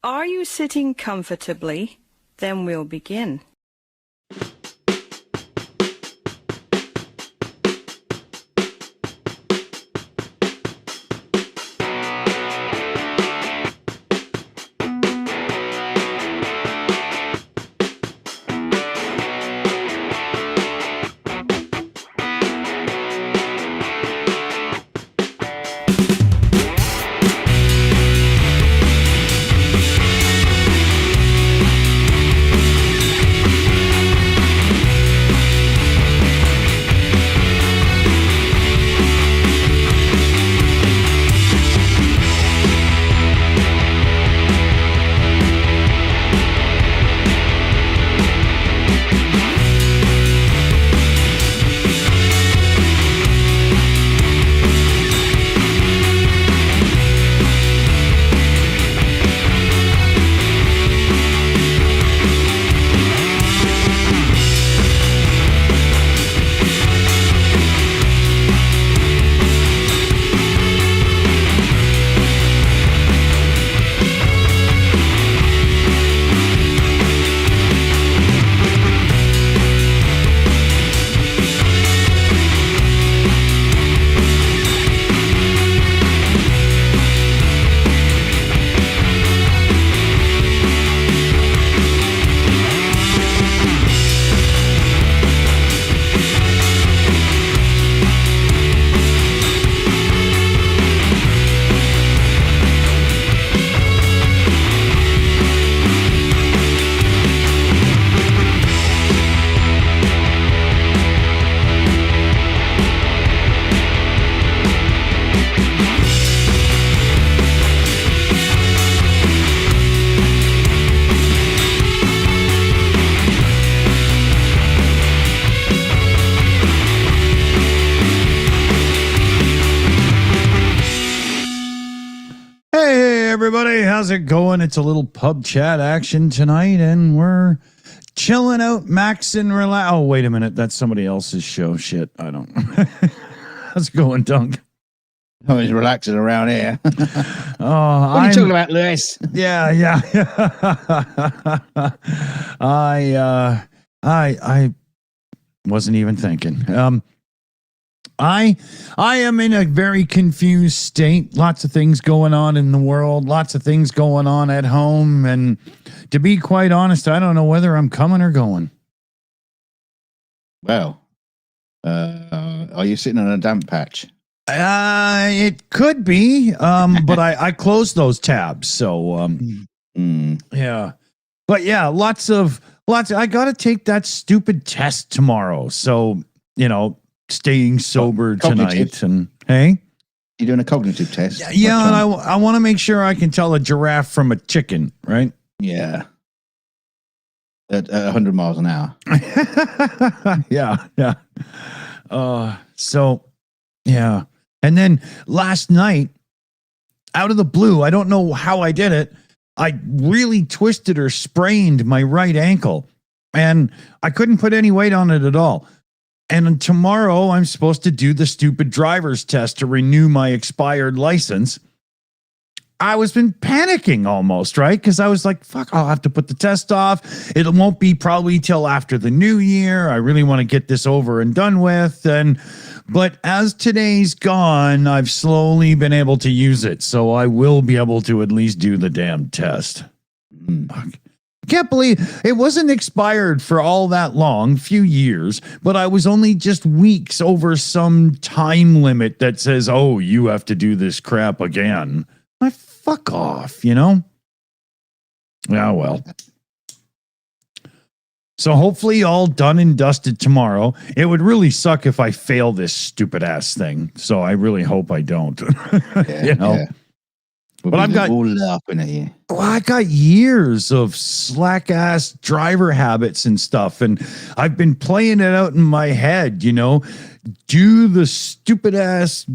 Are you sitting comfortably? Then we'll begin. Everybody, how's it going? It's a little pub chat action tonight, and we're chilling out, maxing, relax. Oh, wait a minute. That's somebody else's show. Shit, I don't. How's it going, Dunk? Oh, he's relaxing around here. Oh, what are you talking about, Lewis? Yeah. I wasn't even thinking. I am in a very confused state. Lots of things going on in the world, lots of things going on at home. And to be quite honest, I don't know whether I'm coming or going. Well, are you sitting on a damp patch? It could be, but I closed those tabs. So, yeah. But yeah, lots of, I got to take that stupid test tomorrow. So, staying sober tonight, and hey, you're doing a cognitive test. Yeah, and I want to make sure I can tell a giraffe from a chicken, right? Yeah, at 100 miles an hour. yeah. So yeah, and then last night, out of the blue, I don't know how I did it. I really twisted or sprained my right ankle, and I couldn't put any weight on it at all. And tomorrow I'm supposed to do the stupid driver's test to renew my expired license. I was been panicking almost, right? Because I was like, fuck, I'll have to put the test off. It won't be probably till after the new year. I really want to get this over and done with. But as today's gone, I've slowly been able to use it. So I will be able to at least do the damn test. Fuck. Can't believe it wasn't expired for all that long, few years, but I was only just weeks over some time limit that says, oh, you have to do this crap again. I fuck off, Yeah, well. So hopefully all done and dusted tomorrow. It would really suck if I fail this stupid ass thing. So I really hope I don't. Yeah. But I've got all laughing at you. Well, I got years of slack ass driver habits and stuff, and I've been playing it out in my head. Do the stupid ass,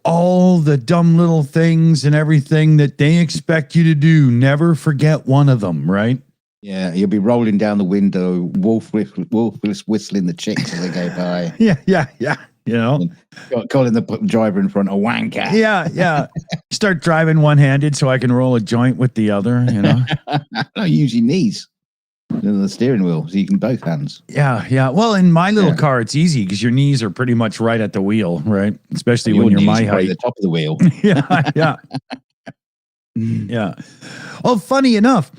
all the dumb little things and everything that they expect you to do. Never forget one of them, right? Yeah, you'll be rolling down the window, wolf whistling the chicks as they go by. Yeah. you know? Calling the driver in front a wanker. Yeah, yeah. Start driving one-handed so I can roll a joint with the other, you know? No, use your knees in the steering wheel so you can both hands. Yeah, yeah. Well, in my little car, it's easy because your knees are pretty much right at the wheel, right? Especially when you're my height. At the top of the wheel. Yeah, yeah. Yeah. Well, funny enough,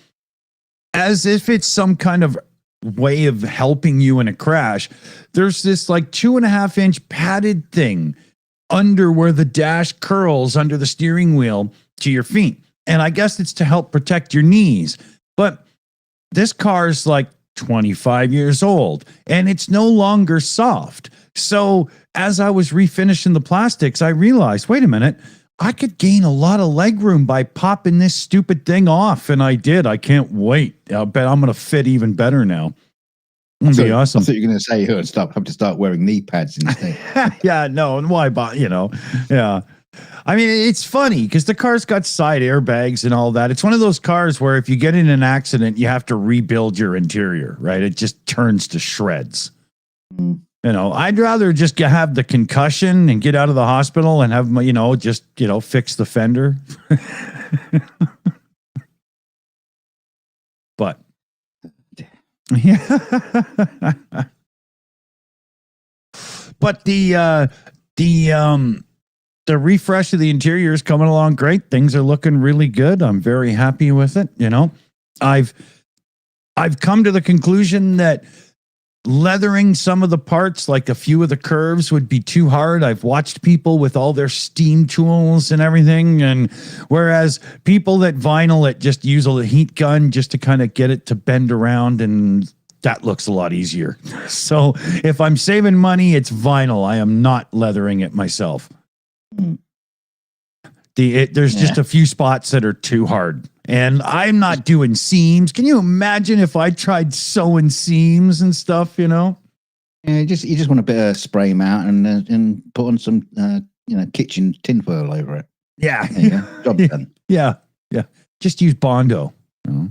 as if it's some kind of way of helping you in a crash, there's this like 2.5-inch padded thing under where the dash curls under the steering wheel to your feet. And I guess it's to help protect your knees. But this car is like 25 years old and it's no longer soft. So as I was refinishing the plastics, I realized, wait a minute, I could gain a lot of leg room by popping this stupid thing off. And I did. I can't wait. I'll bet I'm going to fit even better now. It'll be awesome. I thought you were going to say, have to start wearing knee pads instead. Yeah, no. And why, yeah. I mean, it's funny because the car's got side airbags and all that. It's one of those cars where if you get in an accident, you have to rebuild your interior, right? It just turns to shreds. Mm. You know, I'd rather just have the concussion and get out of the hospital and have my, just fix the fender. But yeah, but the refresh of the interior is coming along great. Things are looking really good. I'm very happy with it. I've come to the conclusion that leathering some of the parts, like a few of the curves, would be too hard. I've watched people with all their steam tools and everything, and whereas people that vinyl it just use a heat gun just to kind of get it to bend around, and that looks a lot easier. So if I'm saving money, it's vinyl. I am not leathering it myself. There's just a few spots that are too hard. And I'm not doing seams. Can you imagine if I tried sewing seams and stuff, Yeah, you just want a bit of spray them out and put on some kitchen tinfoil over it. Yeah. Job done. Yeah. Yeah. Just use Bondo.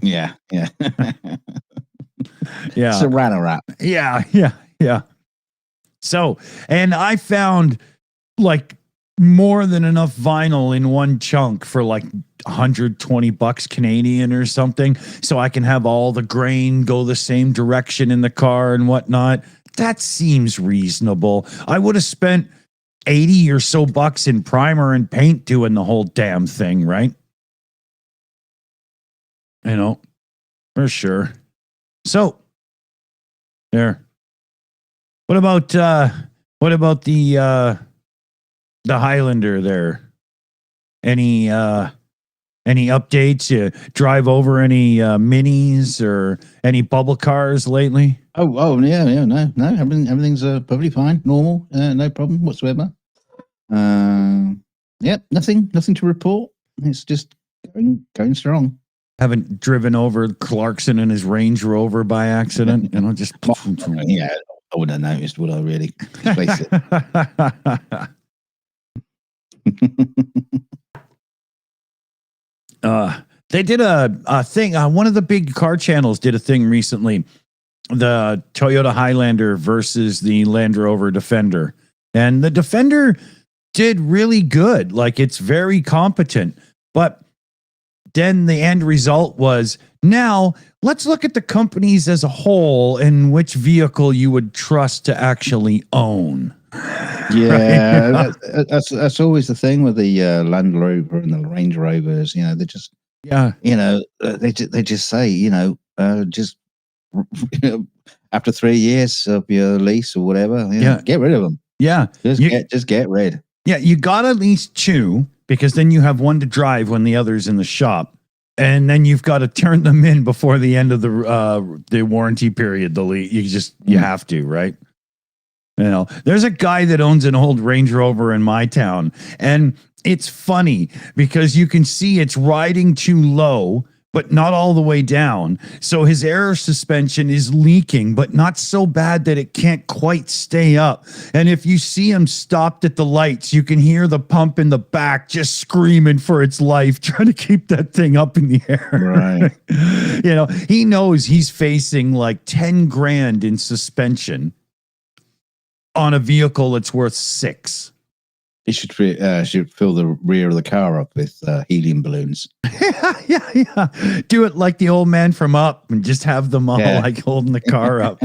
Yeah. Yeah. Yeah. Saran wrap. Yeah. Yeah. Yeah. So, and I found like more than enough vinyl in one chunk for like $120 Canadian or something, so I can have all the grain go the same direction in the car and whatnot. That seems reasonable. I would have spent 80 or so bucks in primer and paint doing the whole damn thing, right? For sure. So there. What about the Highlander there? Any updates? You drive over any minis or any bubble cars lately? Oh yeah, no. Everything's perfectly fine, normal, no problem whatsoever. Nothing to report. It's just going strong. Haven't driven over Clarkson in his Range Rover by accident, just yeah, I wouldn't have noticed, would I really? Face it. They did a thing. One of the big car channels did a thing recently. The Toyota Highlander versus the Land Rover Defender. And the Defender did really good. Like, it's very competent. But then the end result was, now let's look at the companies as a whole and which vehicle you would trust to actually own. Yeah, that's always the thing with the Land Rover and the Range Rovers. They just they just say just after 3 years of your lease or whatever, get rid of them. Yeah, just get rid. Yeah, you got to at least two, because then you have one to drive when the other's in the shop. And then you've got to turn them in before the end of the warranty period. You have to, right? There's a guy that owns an old Range Rover in my town, and it's funny because you can see it's riding too low, but not all the way down. So his air suspension is leaking, but not so bad that it can't quite stay up. And if you see him stopped at the lights, you can hear the pump in the back just screaming for its life, trying to keep that thing up in the air. Right. He knows he's facing like 10 grand in suspension on a vehicle that's worth 6. You should fill the rear of the car up with helium balloons. Yeah. Do it like the old man from Up and just have them all like holding the car up.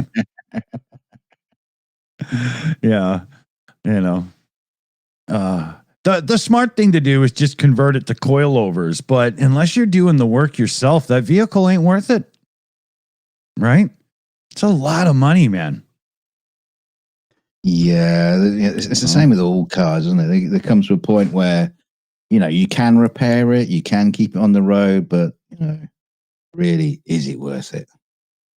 Yeah. You know. The smart thing to do is just convert it to coilovers, but unless you're doing the work yourself, that vehicle ain't worth it. Right? It's a lot of money, man. Yeah, it's the same with all cars, isn't it? There comes to a point where, you can repair it, you can keep it on the road, but, really, is it worth it?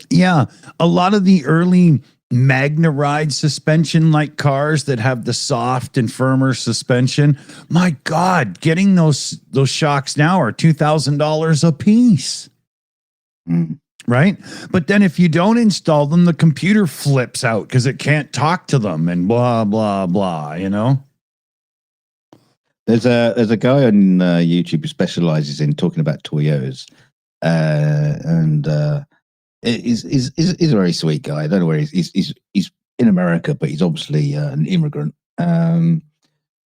Yeah, a lot of the early Magna Ride suspension like cars that have the soft and firmer suspension, my God, getting those shocks now are $2,000 a piece. Right? But then if you don't install them, the computer flips out because it can't talk to them and blah, blah, blah, There's a guy on YouTube who specializes in talking about Toyotas. And he's a very sweet guy. I don't know where he's in America, but he's obviously an immigrant.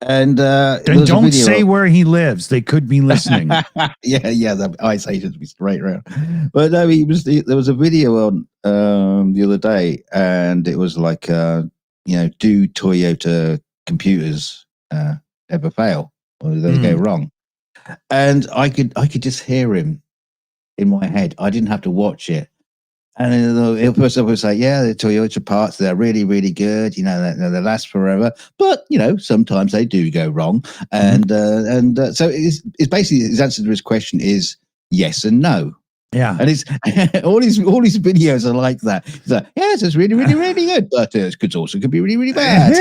And don't say where he lives. They could be listening. yeah, the ice agents be straight around. But no, there was a video on the other day, and it was like, do Toyota computers ever fail, or do they go wrong? And I could just hear him in my head. I didn't have to watch it. And the person would say, yeah, the Toyota parts, they're really, really good. They last forever. But, sometimes they do go wrong. And so it's basically, his answer to his question is yes and no. Yeah. And it's all his videos are like that. It's like, yes, it's really, really, really good. But it could be really, really bad.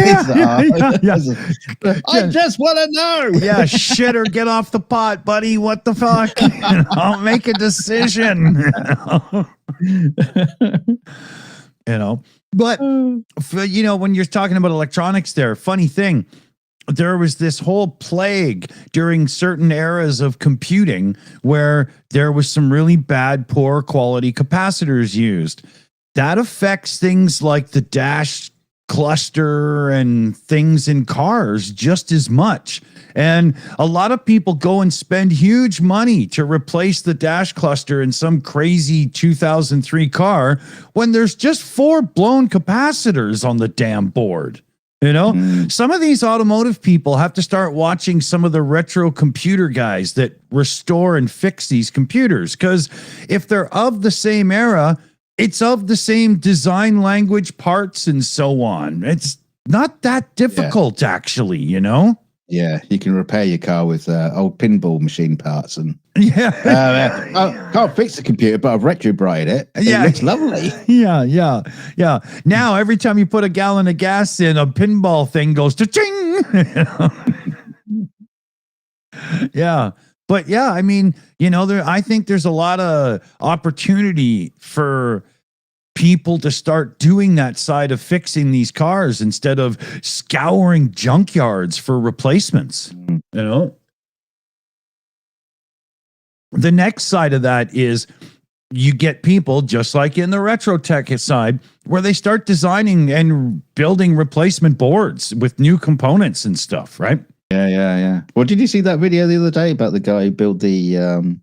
I just want to know. Yeah, shit or get off the pot, buddy. What the fuck? I'll make a decision. But when you're talking about electronics there, funny thing, there was this whole plague during certain eras of computing where there was some really bad, poor quality capacitors used. That affects things like the dash cluster and things in cars just as much. And a lot of people go and spend huge money to replace the dash cluster in some crazy 2003 car when there's just 4 blown capacitors on the damn board. Some of these automotive people have to start watching some of the retro computer guys that restore and fix these computers, because if they're of the same era, it's of the same design language, parts, and so on. It's not that difficult, actually, Yeah, you can repair your car with old pinball machine parts, and I can't fix the computer, but I've retrobried it. It looks lovely. Yeah. Now every time you put a gallon of gas in, a pinball thing goes cha-ching. Yeah. But yeah, I mean, I think there's a lot of opportunity for people to start doing that side of fixing these cars instead of scouring junkyards for replacements. The next side of that is you get people, just like in the retro tech side, where they start designing and building replacement boards with new components and stuff, right? Yeah. Well, did you see that video the other day about the guy who built the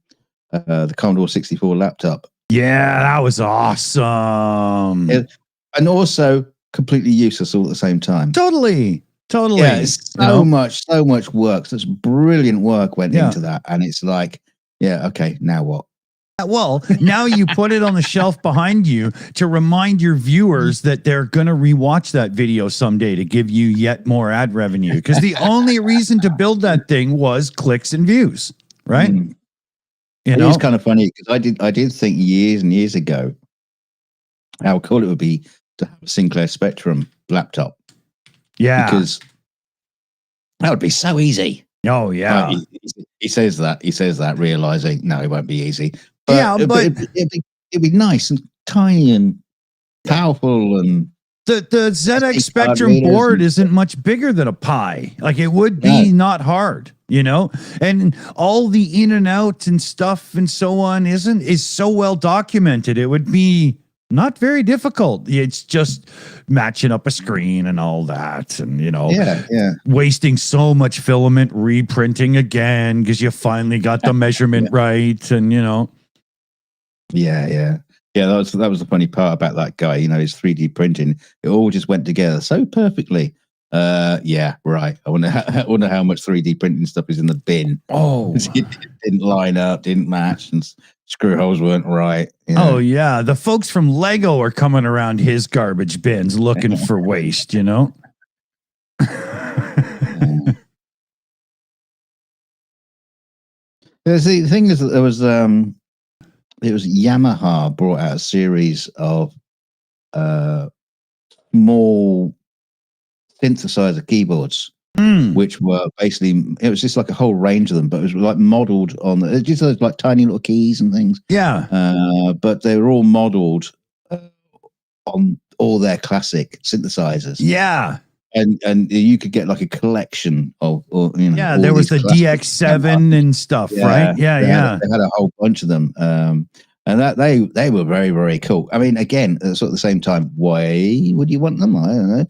Commodore 64 laptop? Yeah, that was awesome. And also completely useless all at the same time. Totally. Yeah, it's so much work. Such brilliant work went into that. And it's like, yeah, okay, now what? Well, now you put it on the shelf behind you to remind your viewers that they're going to rewatch that video someday to give you yet more ad revenue. Because the only reason to build that thing was clicks and views, right? It's kind of funny because I did think years and years ago how cool it would be to have a Sinclair Spectrum laptop. Yeah. Because that would be so easy. Oh, yeah. He says that, realizing, no, it won't be easy. But it'd be nice and tiny and powerful. And the ZX Spectrum board isn't much bigger than a Pi. Like, it would be not hard, and all the in and out and stuff and so on is so well documented. It would be not very difficult. It's just matching up a screen and all that, and wasting so much filament, reprinting again because you finally got the measurement right, and Yeah, that was the funny part about that guy. His 3D printing, it all just went together so perfectly. Yeah, right. I wonder how much 3D printing stuff is in the bin. Oh, it didn't line up, didn't match, and screw holes weren't right. Oh yeah, the folks from Lego are coming around his garbage bins looking for waste. Yeah. The thing is that there was it was Yamaha brought out a series of small synthesizer keyboards, which were basically, it was just like a whole range of them, but it was like modeled on just those like tiny little keys and things. Yeah. But they were all modeled on all their classic synthesizers. Yeah. And you could get like a collection of, there was the DX7 and stuff, right? Yeah. They had a whole bunch of them. And that they were very, very cool. I mean, again, sort of at the same time, why would you want them? I don't know.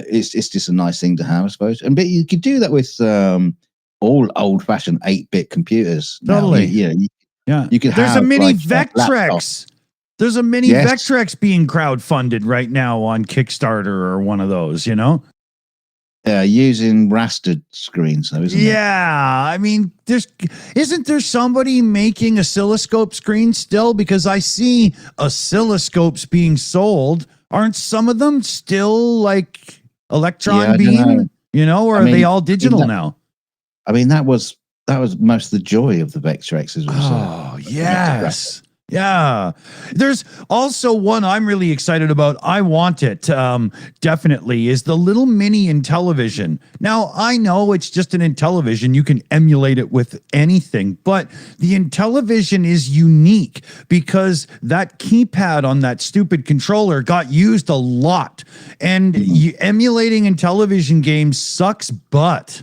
It's just a nice thing to have, I suppose. But you could do that with all old-fashioned 8-bit computers. Totally. You could. There's a mini Vectrex. There's a mini Vectrex being crowdfunded right now on Kickstarter or one of those. Using rastered screens, though, isn't it? Yeah, I mean, isn't there somebody making oscilloscope screens still? Because I see oscilloscopes being sold. Aren't some of them still like electron beam? Or are they all digital now? I mean, that was most of the joy of the Vectrexes. Oh yes. Yeah. There's also one I'm really excited about. I want it, definitely, is the little mini Intellivision. Now, I know it's just an Intellivision. You can emulate it with anything, but the Intellivision is unique because that keypad on that stupid controller got used a lot. And emulating Intellivision games sucks butt.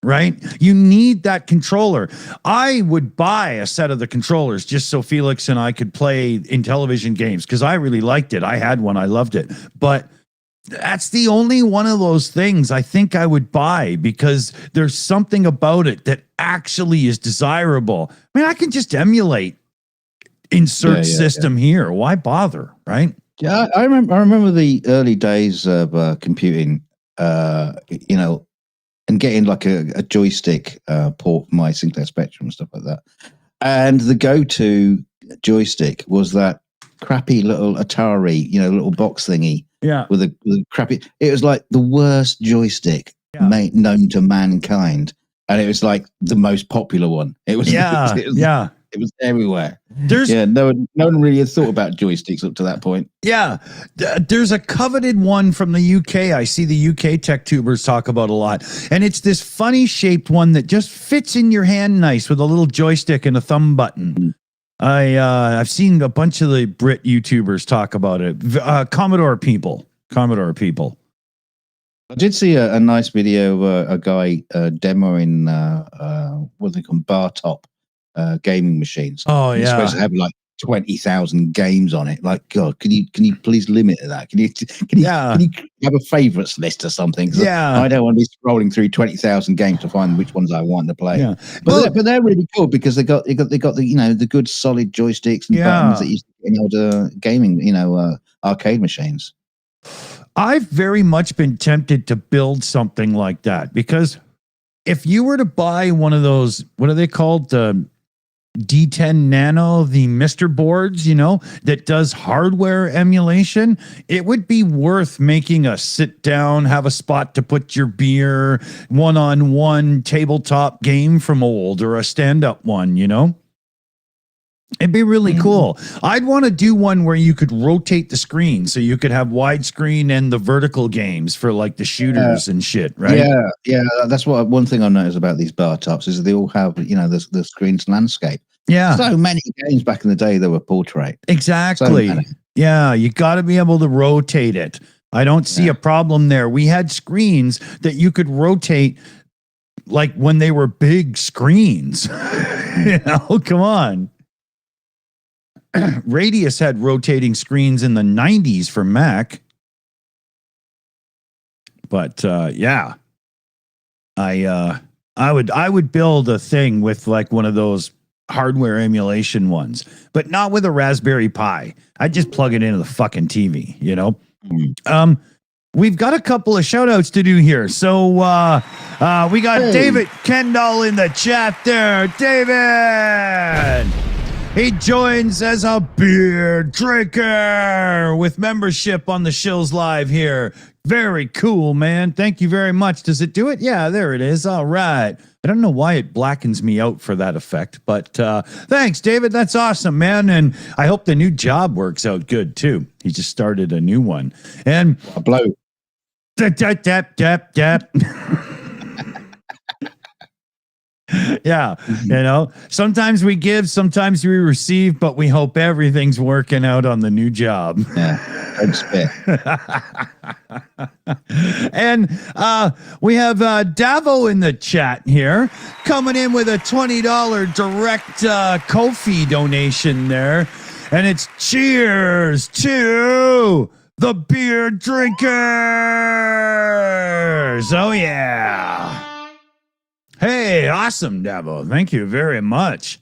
Right? You need that controller. I would buy a set of the controllers just so Felix and I could play Intellivision games because I really liked it. I had one. I loved it. But that's the only one of those things I think I would buy because there's something about it that actually is desirable. I mean, I can just emulate insert system here. Why bother? Right? Yeah, I remember the early days of computing, and getting like a joystick port for my Sinclair Spectrum and stuff like that. And the go-to joystick was that crappy little Atari, little box thingy. Yeah. With a crappy. It was like the worst joystick known to mankind, and it was like the most popular one. It was. It was everywhere. No one really had thought about joysticks up to that point. Yeah. There's a coveted one from the UK. I see the UK tech tubers talk about a lot. And it's this funny shaped one that just fits in your hand nice with a little joystick and a thumb button. I've seen a bunch of the Brit YouTubers talk about it. Commodore people. I did see a nice video of a guy demoing what they call bar top gaming machines. Oh yeah, it's supposed to have like 20,000 games on it. Like, God, can you please limit that? Can you have a favorites list or something? Yeah, I don't want to be scrolling through 20,000 games to find which ones I want to play. Yeah, but they're really cool because they got the the good solid joysticks and buttons that you see in older gaming arcade machines. I've very much been tempted to build something like that because if you were to buy one of those, what are they called? D10 Nano, the Mr. boards, that does hardware emulation, it would be worth making a sit down, have a spot to put your beer, one-on-one tabletop game from old or a stand-up one, It'd be really cool. I'd want to do one where you could rotate the screen so you could have widescreen and the vertical games for like the shooters and shit, right? Yeah. That's one thing I noticed about these bar tops is they all have, the screen's landscape. Yeah. So many games back in the day that were portrait. Exactly. So yeah, you got to be able to rotate it. I don't see a problem there. We had screens that you could rotate like when they were big screens. Come on. Radius had rotating screens in the 90s for Mac. But yeah, I would build a thing with like one of those hardware emulation ones, but not with a Raspberry Pi. I'd just plug it into the fucking TV, you know? We've got a couple of shout outs to do here. So we got David Kendall in the chat there. David! He joins as a beer drinker with membership on the Shills Live here. Very cool, man. Thank you very much. Does it do it? Yeah, there it is. All right. I don't know why it blackens me out for that effect, but thanks, David. That's awesome, man. And I hope the new job works out good, too. He just started a new one. And a blow. Yeah, you know, sometimes we give, sometimes we receive, but we hope everything's working out on the new job. Yeah, don't spit. And we have Davo in the chat here, coming in with a $20 direct Ko-fi donation there. And it's cheers to the beer drinkers. Oh, yeah. Hey, awesome, Davo. Thank you very much.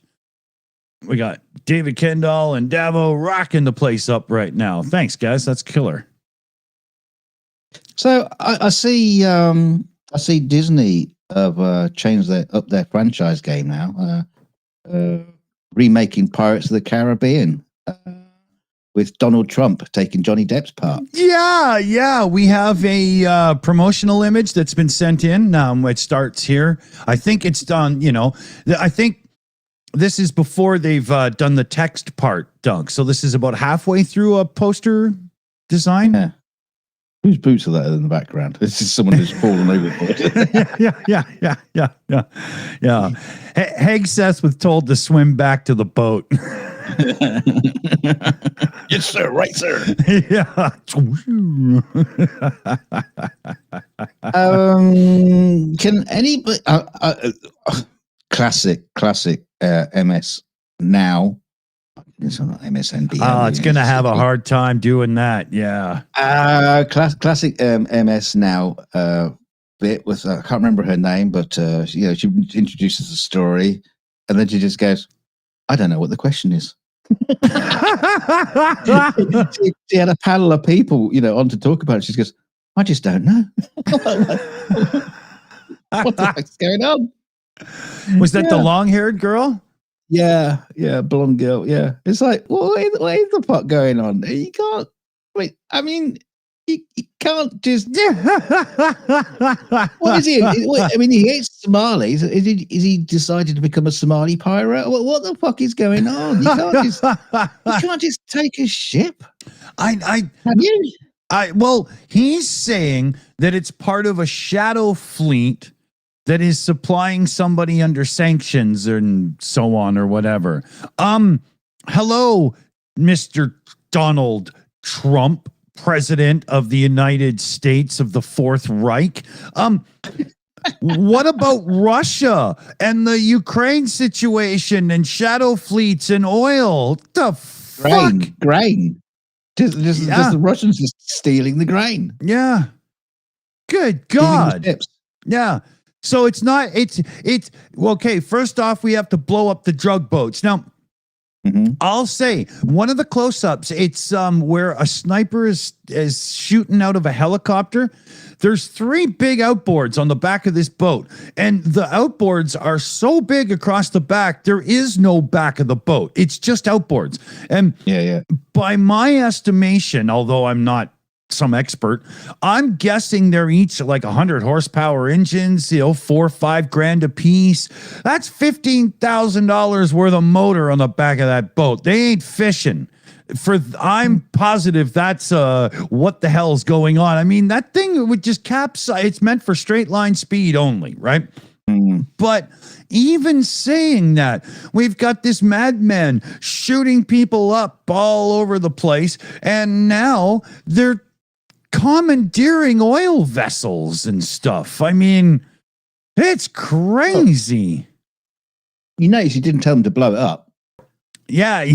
We got David Kendall and Davo rocking the place up right now. Thanks, guys. That's killer. So I see Disney have changed up their franchise game now, remaking Pirates of the Caribbean with Donald Trump taking Johnny Depp's part. Yeah. We have a promotional image that's been sent in. It starts here. I think it's done, you know, I think this is before they've done the text part, Doug. So this is about halfway through a poster design. Yeah. Whose boots are that in the background? This is someone who's fallen overboard. Yeah. Hegseth was told to swim back to the boat. Yes, sir. Right, sir. Yeah. Can anybody? Classic MS now. It's not MSNBC. Oh, it's going to have a hard time doing that. Yeah. Classic MS now bit with I can't remember her name, but she introduces the story, and then she just goes, "I don't know what the question is." she had a panel of people, on to talk about it. She goes, "I just don't know." What the heck's going on? Was that the long-haired girl? Yeah, blonde girl. Yeah, it's like, what is the fuck going on? You can't. Wait, I mean, you can't just. What is he? I mean, he hates Somalis. Is he decided to become a Somali pirate? What the fuck is going on? You can't just take a ship. Well, he's saying that it's part of a shadow fleet that is supplying somebody under sanctions and so on or whatever. Hello, Mr. Donald Trump, President of the United States of the Fourth Reich. What about Russia and the Ukraine situation and shadow fleets and oil? The fuck? Grain. Just the Russians just stealing the grain. Yeah. Good God. Yeah. So it's okay. First off, we have to blow up the drug boats. Now, I'll say one of the close-ups, it's where a sniper is shooting out of a helicopter. There's 3 big outboards on the back of this boat, and the outboards are so big across the back, there is no back of the boat. It's just outboards. And by my estimation, although I'm not some expert, I'm guessing they're each like 100 horsepower engines, $4 or $5 grand a piece. That's $15,000 worth of motor on the back of that boat. They ain't fishing. I'm positive that's what the hell's going on. I mean, that thing would just capsize. It's meant for straight line speed only, right? But even saying that, we've got this madman shooting people up all over the place, and now they're commandeering oil vessels and stuff. I mean, it's crazy. You notice you didn't tell them to blow it up. Yeah.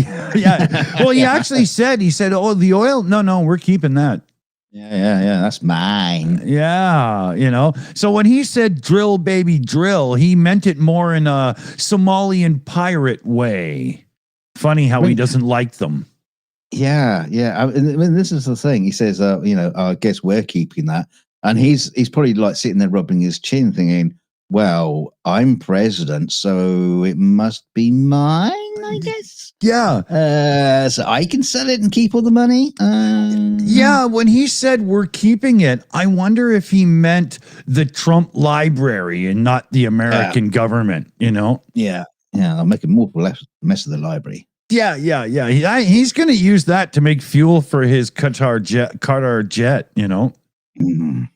Well, he actually said, oh, the oil? No, we're keeping that. Yeah. That's mine. Yeah. So when he said drill, baby, drill, he meant it more in a Somalian pirate way. Funny how he doesn't like them. Yeah. I mean, this is the thing. He says, I guess we're keeping that. And he's probably like sitting there rubbing his chin thinking, well, I'm president, so it must be mine, I guess. Yeah. So I can sell it and keep all the money. Yeah, when he said we're keeping it, I wonder if he meant the Trump library and not the American government, Yeah, I'll make a more mess of the library. Yeah. He's going to use that to make fuel for his Qatar jet, Mm.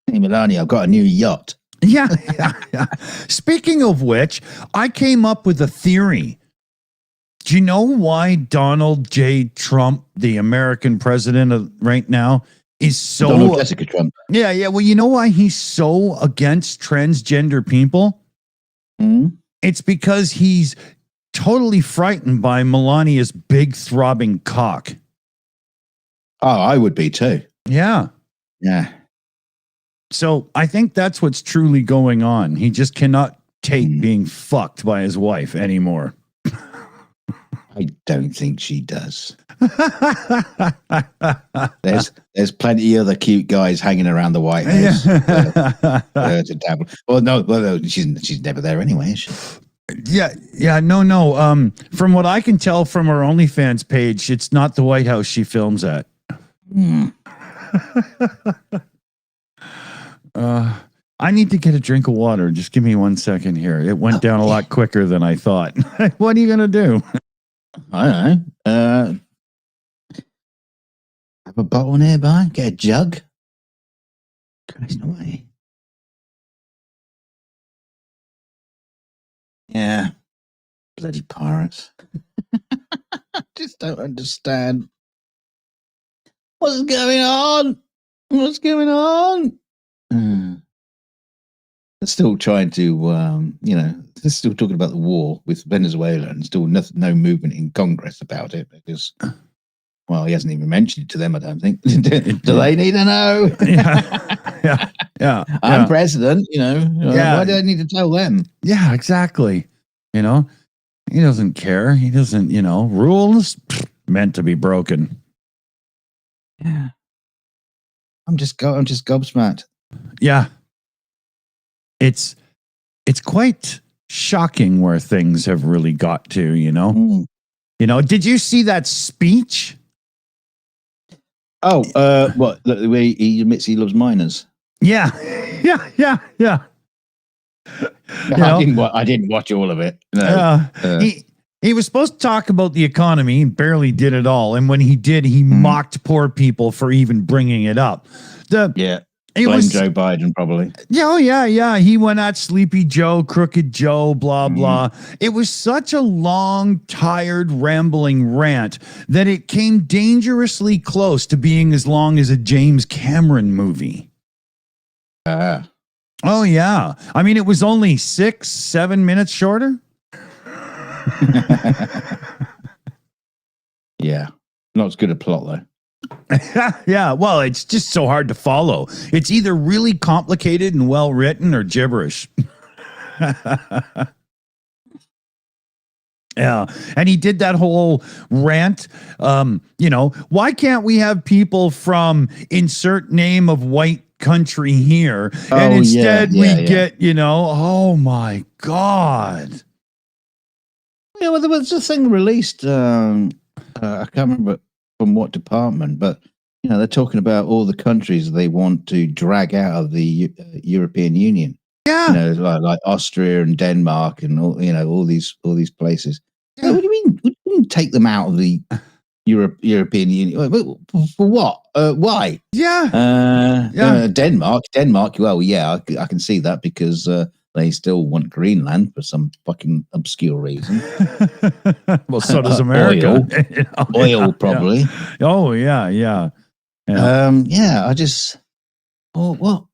Hey, Melania, I've got a new yacht. Yeah. Speaking of which, I came up with a theory. Do you know why Donald J. Trump, the American president right now, is so... Donald Jessica Trump. Yeah. Well, you know why he's so against transgender people? Mm. It's because he's totally frightened by Melania's big throbbing cock. Oh, I would be too. Yeah. So I think that's what's truly going on. He just cannot take being fucked by his wife anymore. I don't think she does. There's plenty of other cute guys hanging around the White House. To dabble. Well, no, she's never there anyway, is she? Yeah, no. From what I can tell from her OnlyFans page, it's not the White House she films at. I need to get a drink of water. Just give me 1 second here. It went down a lot quicker than I thought. What are you gonna do? I don't know. Have a bottle nearby. Get a jug. Christ away. Yeah. Bloody pirates. Just don't understand. What's going on? They're still trying to, they're still talking about the war with Venezuela and still no movement in Congress about it because, well, he hasn't even mentioned it to them, I don't think. Do they need to know? Yeah. I'm president, why do I need to tell them? Yeah, exactly. He doesn't care. He doesn't, rules meant to be broken. Yeah. I'm just gobsmacked. Yeah. It's quite shocking where things have really got to, did you see that speech? Oh, what? The way he admits he loves minors. Yeah. I didn't watch all of it. No. He was supposed to talk about the economy. He barely did it all. And when he did, he mocked poor people for even bringing it up. Blame Joe Biden, probably. Yeah. He went at Sleepy Joe, Crooked Joe, blah, blah. It was such a long, tired, rambling rant that it came dangerously close to being as long as a James Cameron movie. Oh, yeah. I mean, it was only 6-7 minutes shorter. Yeah. Not as good a plot, though. Yeah, well, it's just so hard to follow. It's either really complicated and well written or gibberish. Yeah, and he did that whole rant. Why can't we have people from insert name of white country here, and instead we get, oh my God. Yeah, well, there was a thing released. I can't remember from what department, but they're talking about all the countries they want to drag out of the European Union. Yeah, like Austria and Denmark and all these places. Yeah. What do you mean? What do you mean take them out of the European Union? For what? Why? Yeah. Denmark. Well, yeah, I can see that because they still want Greenland for some fucking obscure reason. Well, so does America. Oil probably. Yeah. Oh, yeah. I just. What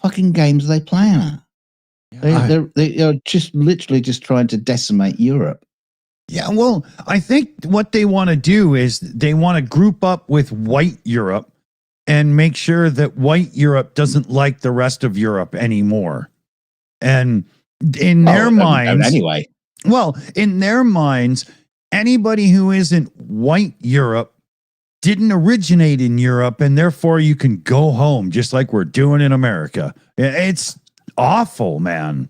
fucking games are they playing at? They are just literally just trying to decimate Europe. Yeah, well, I think what they want to do is they want to group up with white Europe and make sure that white Europe doesn't like the rest of Europe anymore. And in their minds, anyway, well, in their minds, anybody who isn't white Europe didn't originate in Europe, and therefore you can go home just like we're doing in America. It's awful, man.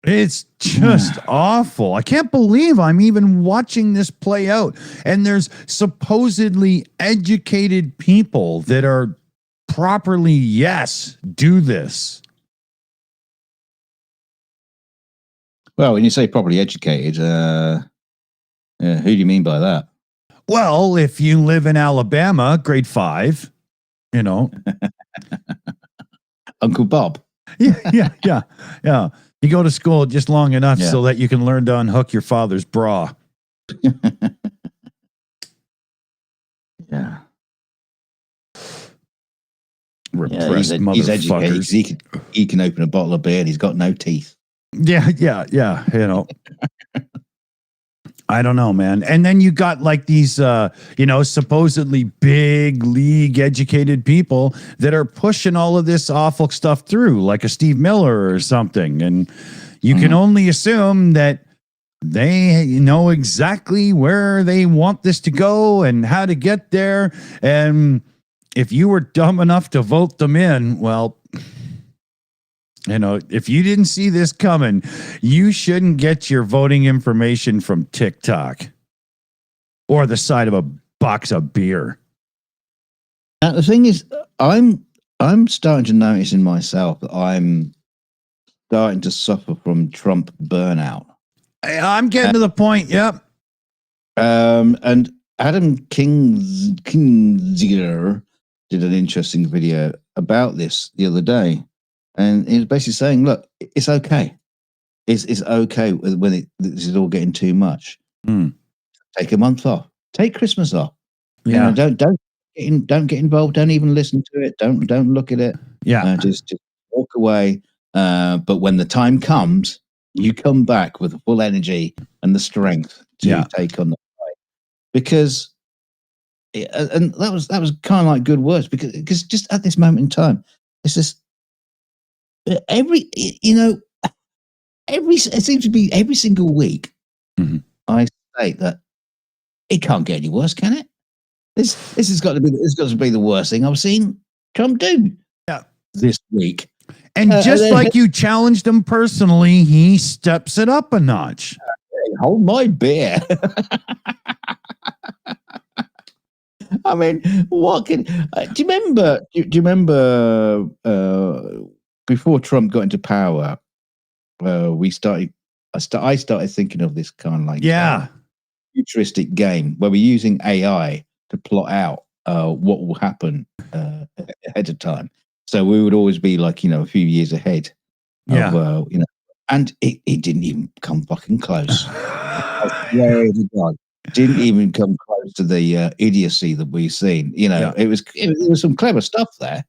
It's just awful. I can't believe I'm even watching this play out. And there's supposedly educated people that are properly, yes, do this. Well, when you say properly educated, who do you mean by that? Well, if you live in Alabama, grade 5, you know. Uncle Bob. Yeah. You go to school just long enough so that you can learn to unhook your father's bra. Yeah. Repressed he's educated. motherfuckers. He can open a bottle of beer and he's got no teeth. Yeah. You know. I don't know, man. And then you got like these, supposedly big league educated people that are pushing all of this awful stuff through, like a Steve Miller or something. And you can only assume that they know exactly where they want this to go and how to get there. And if you were dumb enough to vote them in, well, if you didn't see this coming, you shouldn't get your voting information from TikTok or the side of a box of beer. The thing is, I'm starting to notice in myself that I'm starting to suffer from Trump burnout. I'm getting to the point. Yep. And Adam Kinzinger did an interesting video about this the other day. And he was basically saying, look, it's okay. It's okay when this is all getting too much. Take a month off. Take Christmas off. Yeah. Don't get involved. Don't even listen to it. Don't look at it. Yeah. Just walk away. But when the time comes, you come back with the full energy and the strength to take on the fight. Because, and that was kind of like good words because just at this moment in time, it's just. It seems to be every single week. I say that it can't get any worse, can it? This has got to be the worst thing I've seen Trump do. This week. And just like you challenged him personally, he steps it up a notch. Hold my beer. I mean, what can? Do you remember? Do you remember? Before Trump got into power, I started thinking of this kind of like futuristic game where we're using AI to plot out what will happen ahead of time. So we would always be like a few years ahead. And it didn't even come fucking close. I swear to God, didn't even come close to the idiocy that we've seen. It was some clever stuff there.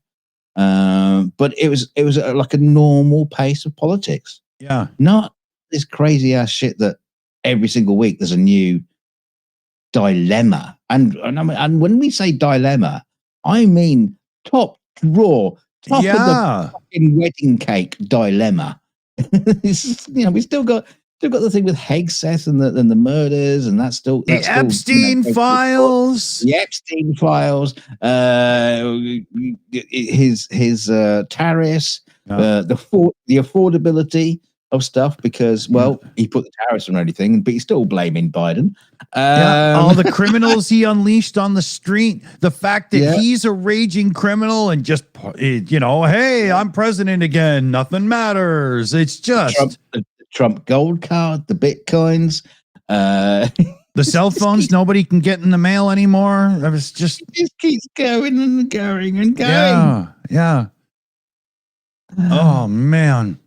But it was like a normal pace of politics. Yeah. Not this crazy ass shit that every single week there's a new dilemma. And when we say dilemma, I mean top drawer, top of the fucking wedding cake dilemma. We still got the thing with Hegseth and the murders, and that's still the Epstein Files. The Epstein Files. His tariffs. The affordability of stuff because he put the tariffs on everything, but he's still blaming Biden. All the criminals he unleashed on the street. The fact that he's a raging criminal and just hey, I'm president again. Nothing matters. It's just Trump gold card, the bitcoins, the cell phones nobody can get in the mail anymore. It just keeps going and going and going. Yeah. Oh man.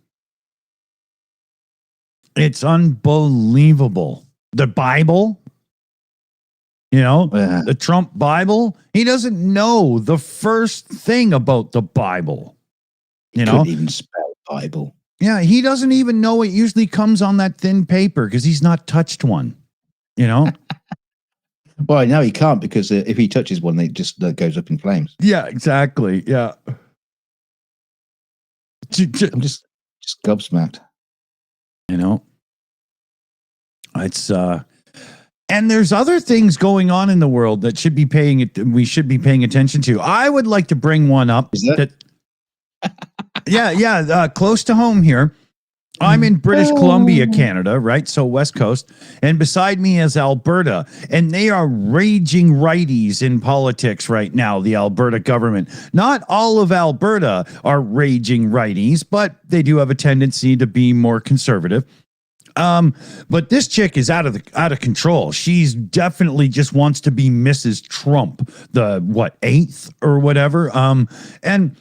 It's unbelievable. The Bible, the Trump Bible, he doesn't know the first thing about the Bible. You know, couldn't even spell Bible. Yeah, he doesn't even know it usually comes on that thin paper because he's not touched one. You know. Well, no, he can't because if he touches one, it just goes up in flames. Yeah, exactly. Yeah. I'm just gobsmacked. You know, it's and there's other things going on in the world that we should be paying attention to. I would like to bring one up. Is that? Yeah. Close to home here. I'm in British Columbia, Canada, right? So West Coast. And beside me is Alberta. And they are raging righties in politics right now, the Alberta government. Not all of Alberta are raging righties, but they do have a tendency to be more conservative. But this chick is out of control. She's definitely just wants to be Mrs. Trump, the 8th or whatever. And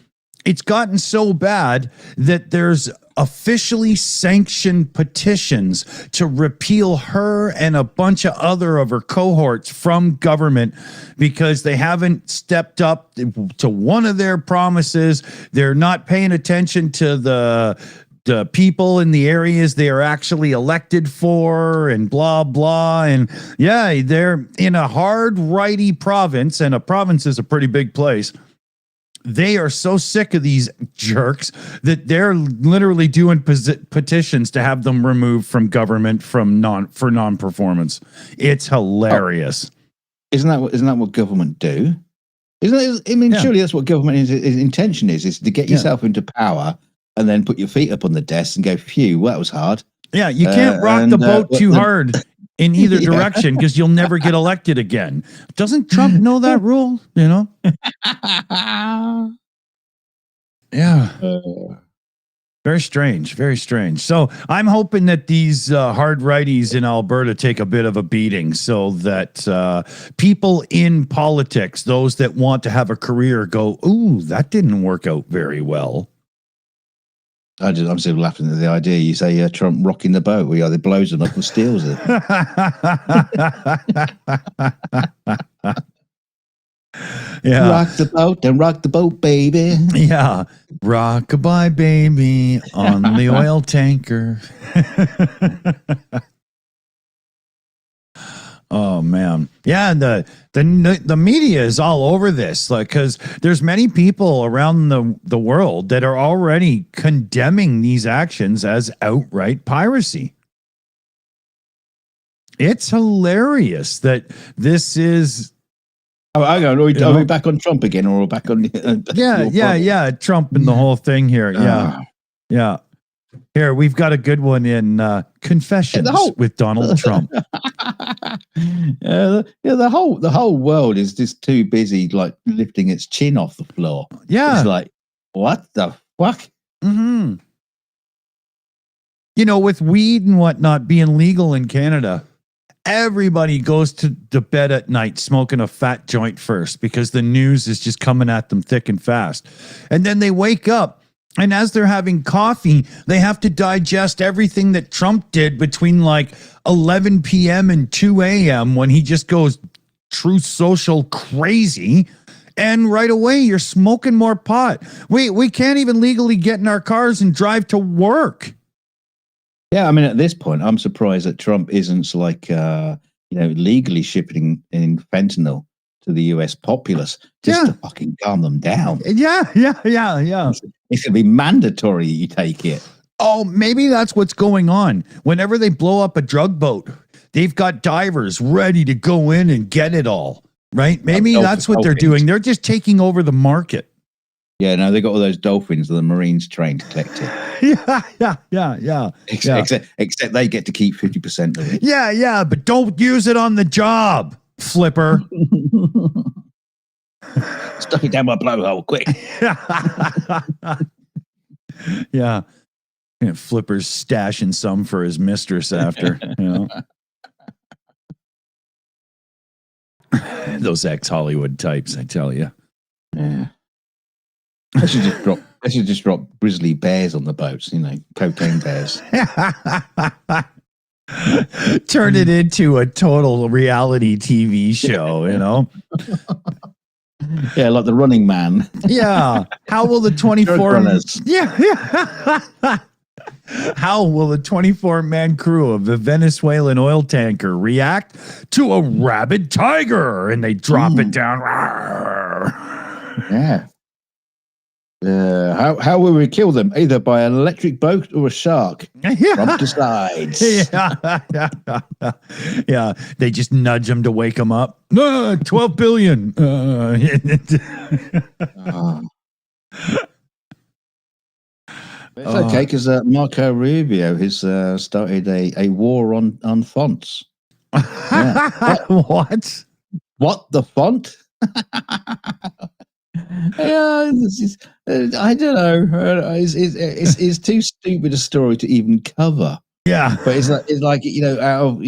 it's gotten so bad that there's officially sanctioned petitions to repeal her and a bunch of her cohorts from government because they haven't stepped up to one of their promises. They're not paying attention to the people in the areas they are actually elected for and blah, blah. And yeah, they're in a hard righty province, and a province is a pretty big place. They are so sick of these jerks that they're literally doing petitions to have them removed from government for non-performance. It's hilarious. Isn't that what government do? Surely that's what government intention is to get yourself into power and then put your feet up on the desk and go, phew, well, that was hard. Yeah, you can't rock the boat too hard in either direction because you'll never get elected again. Doesn't Trump know that rule? You know? Yeah. Very strange. Very strange. So I'm hoping that these hard righties in Alberta take a bit of a beating so that people in politics, those that want to have a career, go, ooh, that didn't work out very well. I'm still laughing at the idea. You say Trump rocking the boat. He either blows it up or steals it. Yeah. Rock the boat, then rock the boat, baby. Yeah. Rock-a-bye, baby, on the oil tanker. Oh man, yeah. The media is all over this, like, because there's many people around the world that are already condemning these actions as outright piracy. It's hilarious that this is. Oh, hang on. Are we back on Trump again, or are we back on? Yeah. Trump and the whole thing here. Yeah. Here, we've got a good one in Confessions with Donald Trump. The whole world is just too busy, like, lifting its chin off the floor. Yeah. It's like, what the fuck? Mm-hmm. You know, with weed and whatnot being legal in Canada, everybody goes to bed at night smoking a fat joint first because the news is just coming at them thick and fast. And then they wake up, and as they're having coffee, they have to digest everything that Trump did between like 11 p.m. and 2 a.m. when he just goes true social crazy. And right away, you're smoking more pot. We can't even legally get in our cars and drive to work. Yeah, I mean, at this point, I'm surprised that Trump isn't like, legally shipping in fentanyl to the US populace just to fucking calm them down. Yeah. It's going to be mandatory you take it. Oh, maybe that's what's going on. Whenever they blow up a drug boat, they've got divers ready to go in and get it all, right? Maybe that's what they're doing. They're just taking over the market. Yeah, no, they got all those dolphins that the Marines trained to collect it. Yeah. Except they get to keep 50% of it. Yeah, but don't use it on the job, flipper. Stuff it down my blowhole, quick. Yeah. Flipper's stashing some for his mistress after, Those ex-Hollywood types, I tell you. Yeah. I should just drop grizzly bears on the boats, cocaine bears. Turn it into a total reality TV show, Yeah, like the Running Man. Yeah. How will the 24 Runners. Yeah. How will the 24-man crew of the Venezuelan oil tanker react to a rabid tiger? And they drop it down. Yeah. How will we kill them? Either by an electric boat or a shark. Trump decides. Yeah. They just nudge them to wake them up. 12 billion. It's okay because Marco Rubio has started a war on fonts. Yeah. What the font? Yeah, I don't know. It's too stupid a story to even cover. Yeah, but it's like out of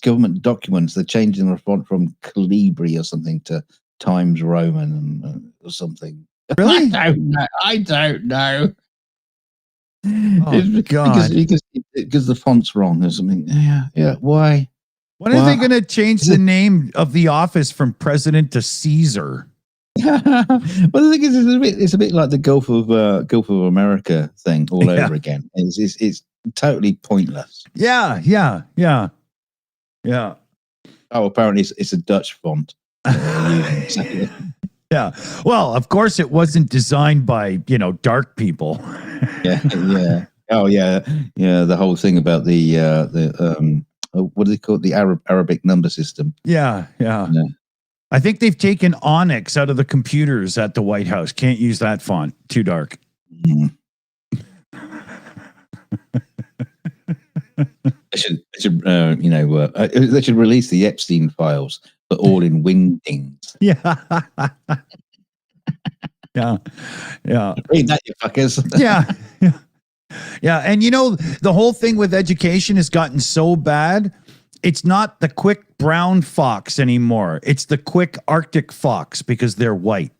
government documents, they're changing the font from Calibri or something to Times Roman or something. Really? I don't know. Oh, God. Because the font's wrong or something. Yeah. Why? When are they going to change the name of the office from president to Caesar? Well, the thing is, it's a bit like the Gulf of America thing all over again. It's totally pointless. Yeah. Oh, apparently it's a Dutch font. Yeah. Well, of course, it wasn't designed by dark people. Yeah. Oh, yeah. The whole thing about the what do they call it? The Arabic number system. Yeah. I think they've taken Onyx out of the computers at the White House. Can't use that font. Too dark. They should release the Epstein Files, but all in wingdings. Yeah. Read that, you fuckers. Yeah. And the whole thing with education has gotten so bad. It's not the quick brown fox anymore. It's the quick Arctic fox because they're white,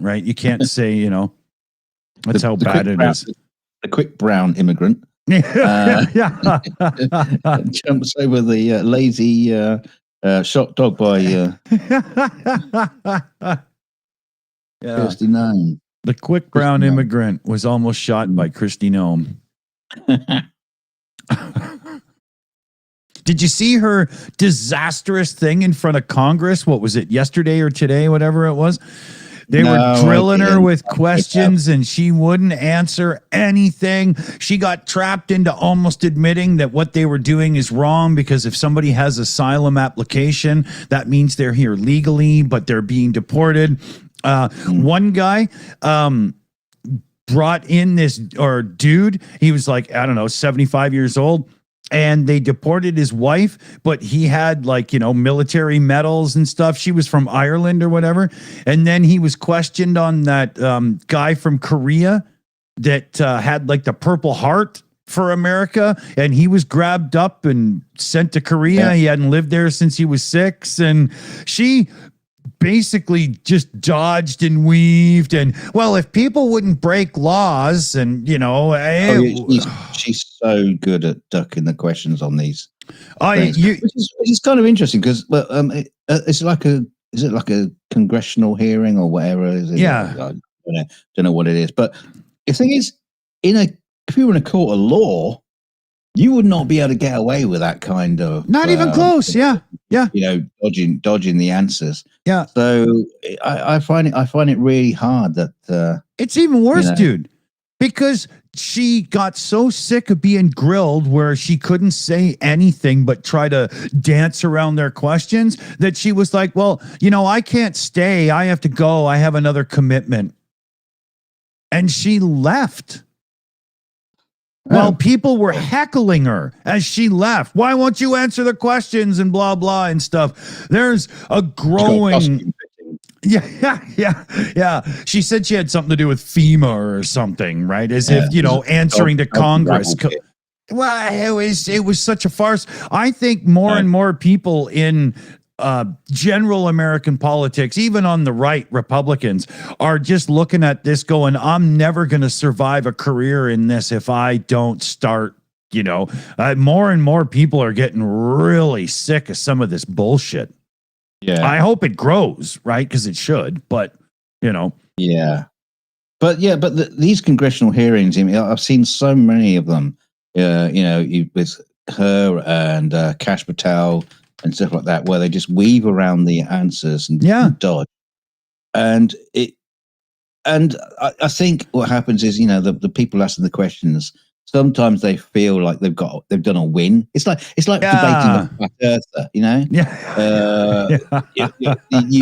right? You can't say, that's how bad it is. The quick brown immigrant. Yeah. Jumps over the lazy shot dog by Kirsty Nome. The quick brown immigrant was almost shot by Kristi Noem. Did you see her disastrous thing in front of Congress? What was it, yesterday or today, whatever it was? They were drilling her with questions and she wouldn't answer anything. She got trapped into almost admitting that what they were doing is wrong because if somebody has asylum application, that means they're here legally, but they're being deported. One guy brought in this dude. He was like, I don't know, 75 years old. And they deported his wife, but he had military medals and stuff. She was from Ireland or whatever. And then he was questioned on that guy from Korea that had the Purple Heart for America. And he was grabbed up and sent to Korea. Yeah. He hadn't lived there since he was 6. And she basically just dodged and weaved. And if people wouldn't break laws and she's so good at ducking the questions on these things, which is kind of interesting because it's like a congressional hearing or whatever. I don't know what it is, but the thing is, if you were in a court of law, you would not be able to get away with that kind of not even close. Yeah. Dodging the answers. Yeah. So I find it really hard that it's even worse, dude, because she got so sick of being grilled where she couldn't say anything but try to dance around their questions that she was like, well, I can't stay. I have to go. I have another commitment. And she left. While people were heckling her as she left. Why won't you answer the questions and blah, blah and stuff? There's a growing... Yeah. She said she had something to do with FEMA or something, right? As if, answering to Congress. Well, it was such a farce. I think more and more people in general American politics, even on the right, Republicans, are just looking at this going, I'm never going to survive a career in this if I don't start, more and more people are getting really sick of some of this bullshit. Yeah. I hope it grows, right? Because it should, but Yeah. But these congressional hearings, I mean, I've seen so many of them, with her and Kash Patel and stuff like that, where they just weave around the answers and dodge. And I think what happens is, the people asking the questions, sometimes they feel like they've done a win. It's like debating a flat earther,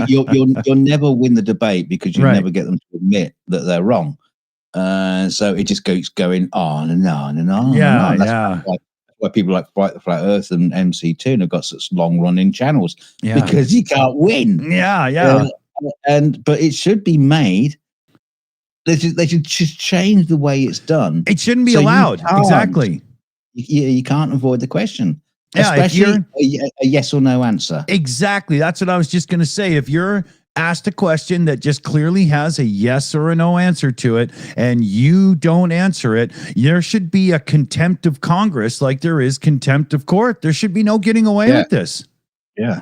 You'll never win the debate because you never get them to admit that they're wrong. So it just keeps going on and on and on and on. That's why people like Fight the Flat Earth and MC2 have got such long running channels because you can't win. But it should be made. They should just change the way it's done. It shouldn't be allowed. Exactly. You can't avoid the question. Yeah, especially a yes or no answer. Exactly. That's what I was just going to say. If you're asked a question that just clearly has a yes or a no answer to it, and you don't answer it, there should be a contempt of Congress like there is contempt of court. There should be no getting away with this. Yeah.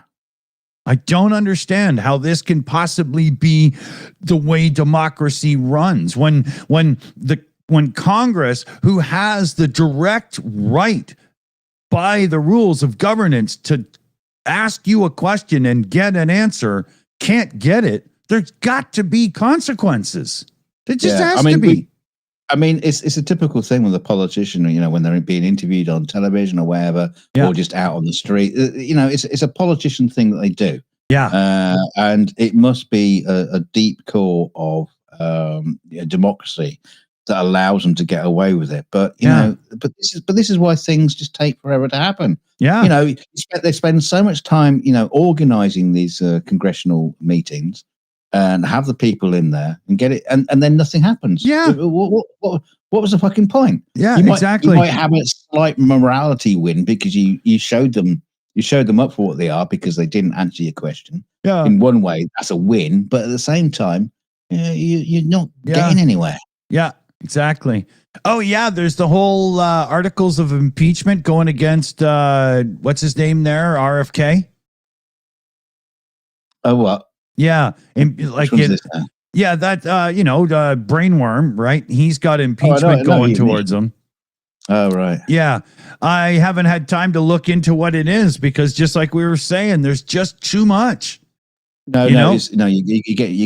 I don't understand how this can possibly be the way democracy runs when Congress, who has the direct right by the rules of governance to ask you a question and get an answer, can't get it. There's got to be consequences. There just has to be. It's a typical thing with a politician, when they're being interviewed on television or wherever, or just out on the street. It's a politician thing that they do. Yeah. And it must be a deep core of democracy that allows them to get away with it. But this is why things just take forever to happen. Yeah. They spend so much time, organizing these congressional meetings and have the people in there and get it, and then nothing happens. Yeah. What was the fucking point? Yeah, exactly. You might have a slight morality win because you showed them up for what they are because they didn't answer your question. Yeah. In one way, that's a win, but at the same time, you're not getting anywhere. Yeah, exactly. Oh yeah, there's the whole articles of impeachment going against what's his name there, RFK. Oh, what? Yeah, yeah, that brainworm, right? He's got impeachment going towards him. Oh, right. Yeah, I haven't had time to look into what it is because, just like we were saying, there's just too much. You're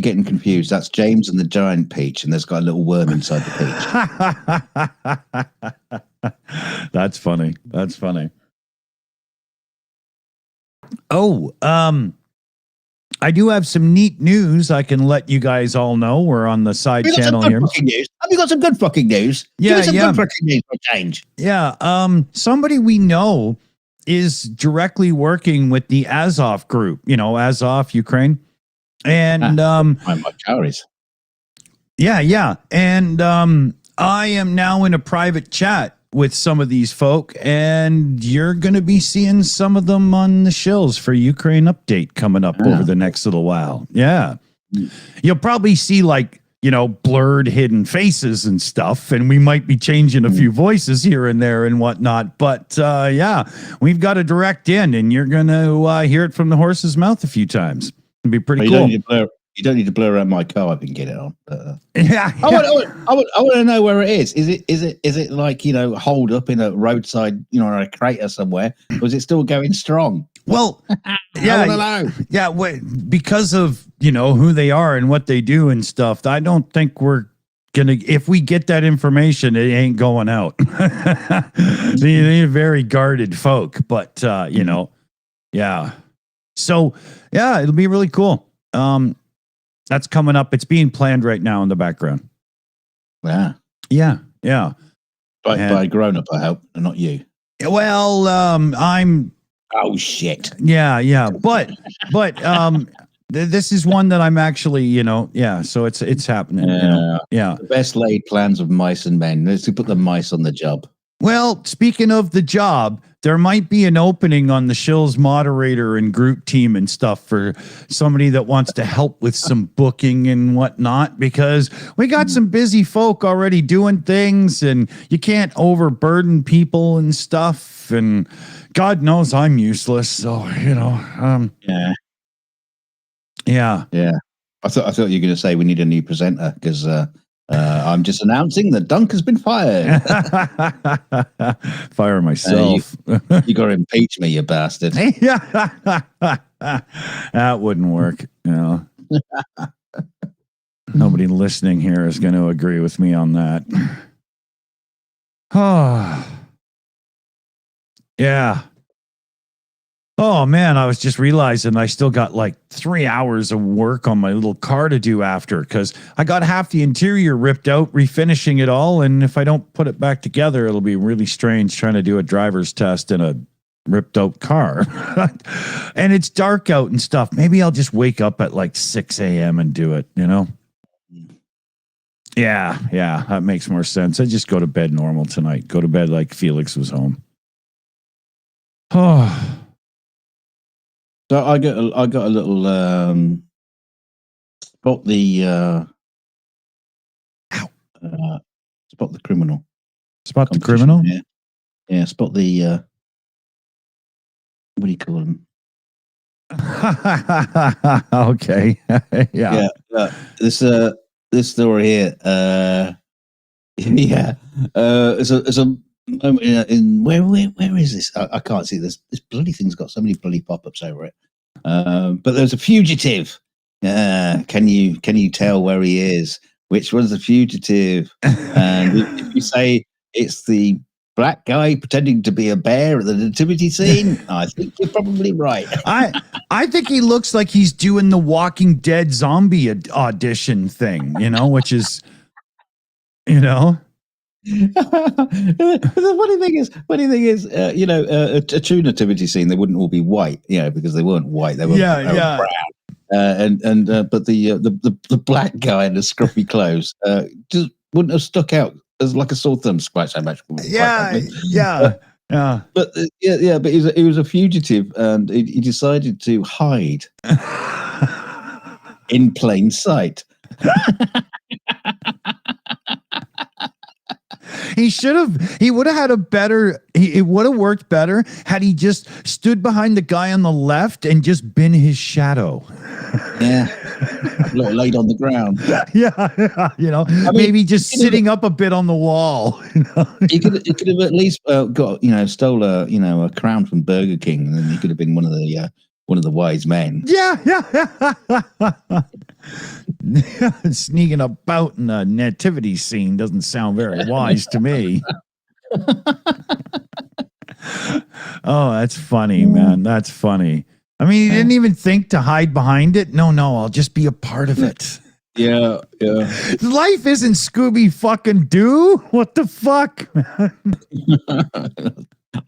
getting confused. That's James and the Giant Peach, and there's got a little worm inside the peach. That's funny. That's funny. Oh, I do have some neat news I can let you guys all know. We're on the side channel here. Have you got some good fucking news? Yeah, Give us some good fucking news for change. Yeah, somebody we know is directly working with the Azov group, Azov, Ukraine. And my calories. Yeah. And I am now in a private chat with some of these folk, and you're going to be seeing some of them on the Shills for Ukraine update coming up over the next little while. Yeah. You'll probably see blurred hidden faces and stuff, and we might be changing a few voices here and there and whatnot. But we've got a direct in, and you're going to hear it from the horse's mouth a few times. It'd be pretty cool. You don't need to blur out my car. I can get it on. Yeah. I want to know where it is. Is it like holed up in a roadside, or a crater somewhere, or is it still going strong? Well, yeah, because of who they are and what they do and stuff. I don't think we're gonna. If we get that information, it ain't going out. They're very guarded folk, but yeah. So yeah, it'll be really cool. That's coming up. It's being planned right now in the background. Yeah. By a grown up, I hope, and not you. Well, I'm. Oh shit. Yeah. But this is one that I'm actually, So it's happening. Yeah. The best laid plans of mice and men. Let's put the mice on the job. Well, speaking of the job, there might be an opening on the Shills moderator and group team and stuff for somebody that wants to help with some booking and whatnot, because we got some busy folk already doing things, and you can't overburden people and stuff. And God knows I'm useless. So, Yeah. Yeah. I thought you were going to say we need a new presenter because I'm just announcing that Dunk has been fired. Fire myself. You got to impeach me, you bastard. Yeah. That wouldn't work. You know. Nobody listening here is going to agree with me on that. Oh. Yeah. Oh man, I was just realizing I still got like 3 hours of work on my little car to do after, because I got half the interior ripped out, refinishing it all. And if I don't put it back together, it'll be really strange trying to do a driver's test in a ripped out car. And it's dark out and stuff. Maybe I'll just wake up at like 6 a.m. and do it, you know? Yeah, that makes more sense. I just go to bed normal tonight. Go to bed like Felix was home. Oh. So I got a little spot the criminal. Spot the criminal? Yeah, spot the what do you call them? Okay. Yeah. This story here. It's a in where is this? I can't see this. This bloody thing's got so many bloody pop-ups over it. But there's a fugitive. Can you tell where he is? Which one's the fugitive? And if you say it's the black guy pretending to be a bear at the nativity scene, I think you're probably right. I think he looks like he's doing the Walking Dead zombie audition thing, you know, which is, you know. The funny thing is, a true nativity scene, they wouldn't all be white, because they weren't white. They were brown. But the black guy in the scruffy clothes just wouldn't have stuck out as like a sore thumb quite so much. Yeah. But he was a fugitive, and he decided to hide in plain sight. He would have had it would have worked better had he just stood behind the guy on the left and just been his shadow. Yeah. Laid on the ground. Yeah. Maybe just sitting up a bit on the wall. He could have at least got, stole a crown from Burger King, and then he could have been one of the wise men. Yeah. Sneaking about in a nativity scene doesn't sound very wise to me. Oh, that's funny, man. That's funny. I mean, he didn't even think to hide behind it. No, I'll just be a part of it. Yeah. Life isn't Scooby fucking Doo. What the fuck?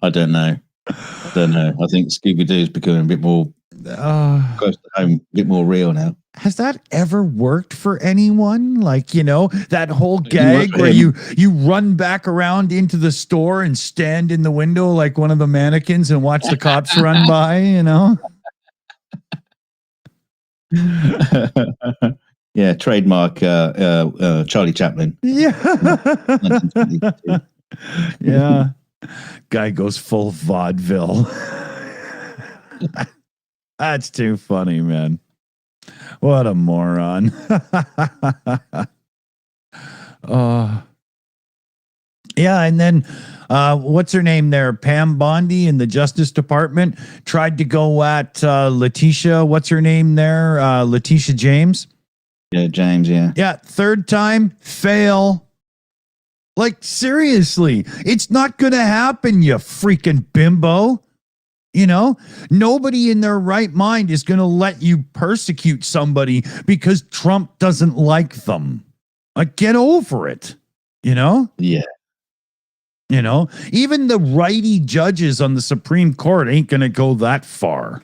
I don't know. I think Scooby Doo's becoming a bit more close to home, a bit more real now. Has that ever worked for anyone? Like, that whole gag where you run back around into the store and stand in the window like one of the mannequins and watch the cops run by, Yeah, trademark Charlie Chaplin. Yeah. Yeah. Guy goes full vaudeville. That's too funny, man. What a moron. Yeah, and then what's her name there? Pam Bondi in the Justice Department tried to go at Letitia. What's her name there? Letitia James. Yeah, James, yeah. Yeah, third time, fail. Like, seriously, it's not going to happen, you freaking bimbo. Nobody in their right mind is going to let you persecute somebody because Trump doesn't like them. Like, get over it, Yeah. Even the righty judges on the Supreme Court ain't going to go that far.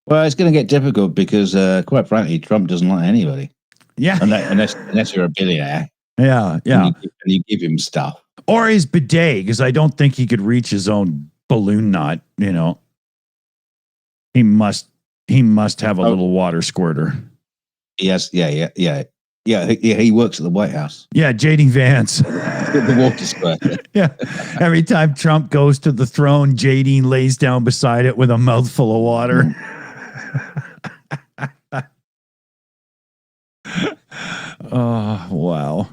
Well, it's going to get difficult because, quite frankly, Trump doesn't like anybody. Yeah. Unless you're a billionaire. Yeah. And you give him stuff. Or his bidet, because I don't think he could reach his own balloon knot, He must have a little water squirter. Yes, yeah. He works at the White House. Yeah, J.D. Vance. The water squirter. Yeah. Every time Trump goes to the throne, J.D. lays down beside it with a mouthful of water. Oh, wow.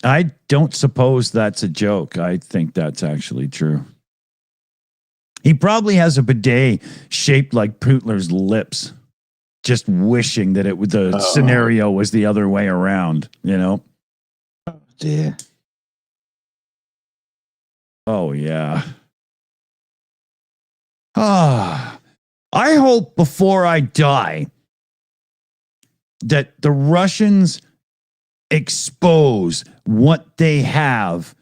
I don't suppose that's a joke. I think that's actually true. He probably has a bidet shaped like Pootler's lips, just wishing that the scenario was the other way around, you know? Oh, dear. Oh, yeah. Ah, I hope before I die that the Russians expose what they have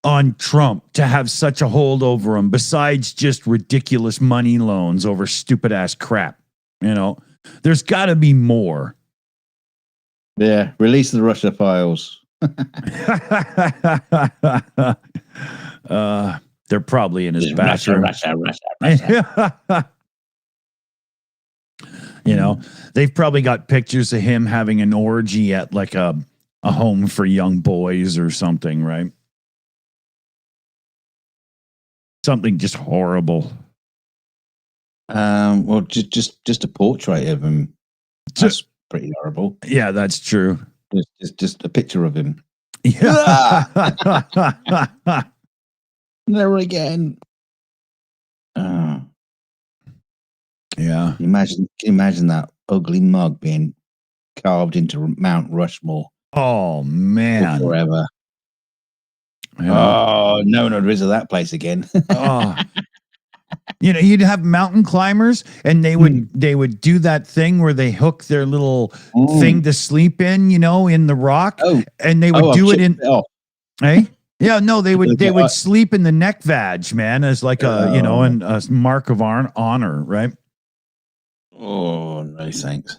on Trump to have such a hold over him, besides just ridiculous money loans over stupid ass crap. You know, there's got to be more. Yeah, release the Russia files. They're probably in his bathroom. Russia. You know, they've probably got pictures of him having an orgy at like a home for young boys or something, right? Something just horrible. Well, just a portrait of him. That's pretty horrible. Yeah, that's true. Just a picture of him. Yeah. Never again. Yeah. Imagine that ugly mug being carved into Mount Rushmore. Oh man. Forever. Yeah. Oh, no one would visit that place again. Oh. You know, you'd have mountain climbers, and they would do that thing where they hook their little thing to sleep in, you know, in the rock, and they would do it in. Hey, yeah, no, they would sleep in the neck vag, man, as like a a mark of honor, right? Oh no, thanks.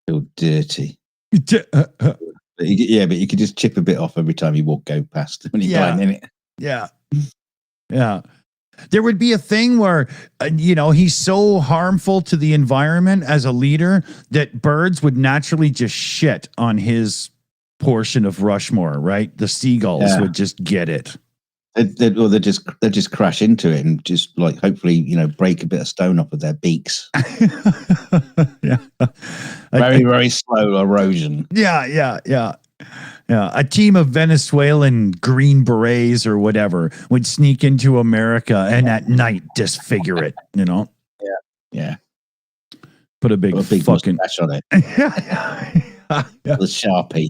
Feel dirty. But you could just chip a bit off every time you go past when you're going in it. Yeah, yeah. There would be a thing where, he's so harmful to the environment as a leader that birds would naturally just shit on his portion of Rushmore, right? The seagulls would just get it. They'd just crash into it and just like hopefully break a bit of stone off with their beaks. Yeah, very very slow erosion. Yeah. A team of Venezuelan Green Berets or whatever would sneak into America and at night disfigure it, Yeah. Put a big fucking mustache on it. The Sharpie.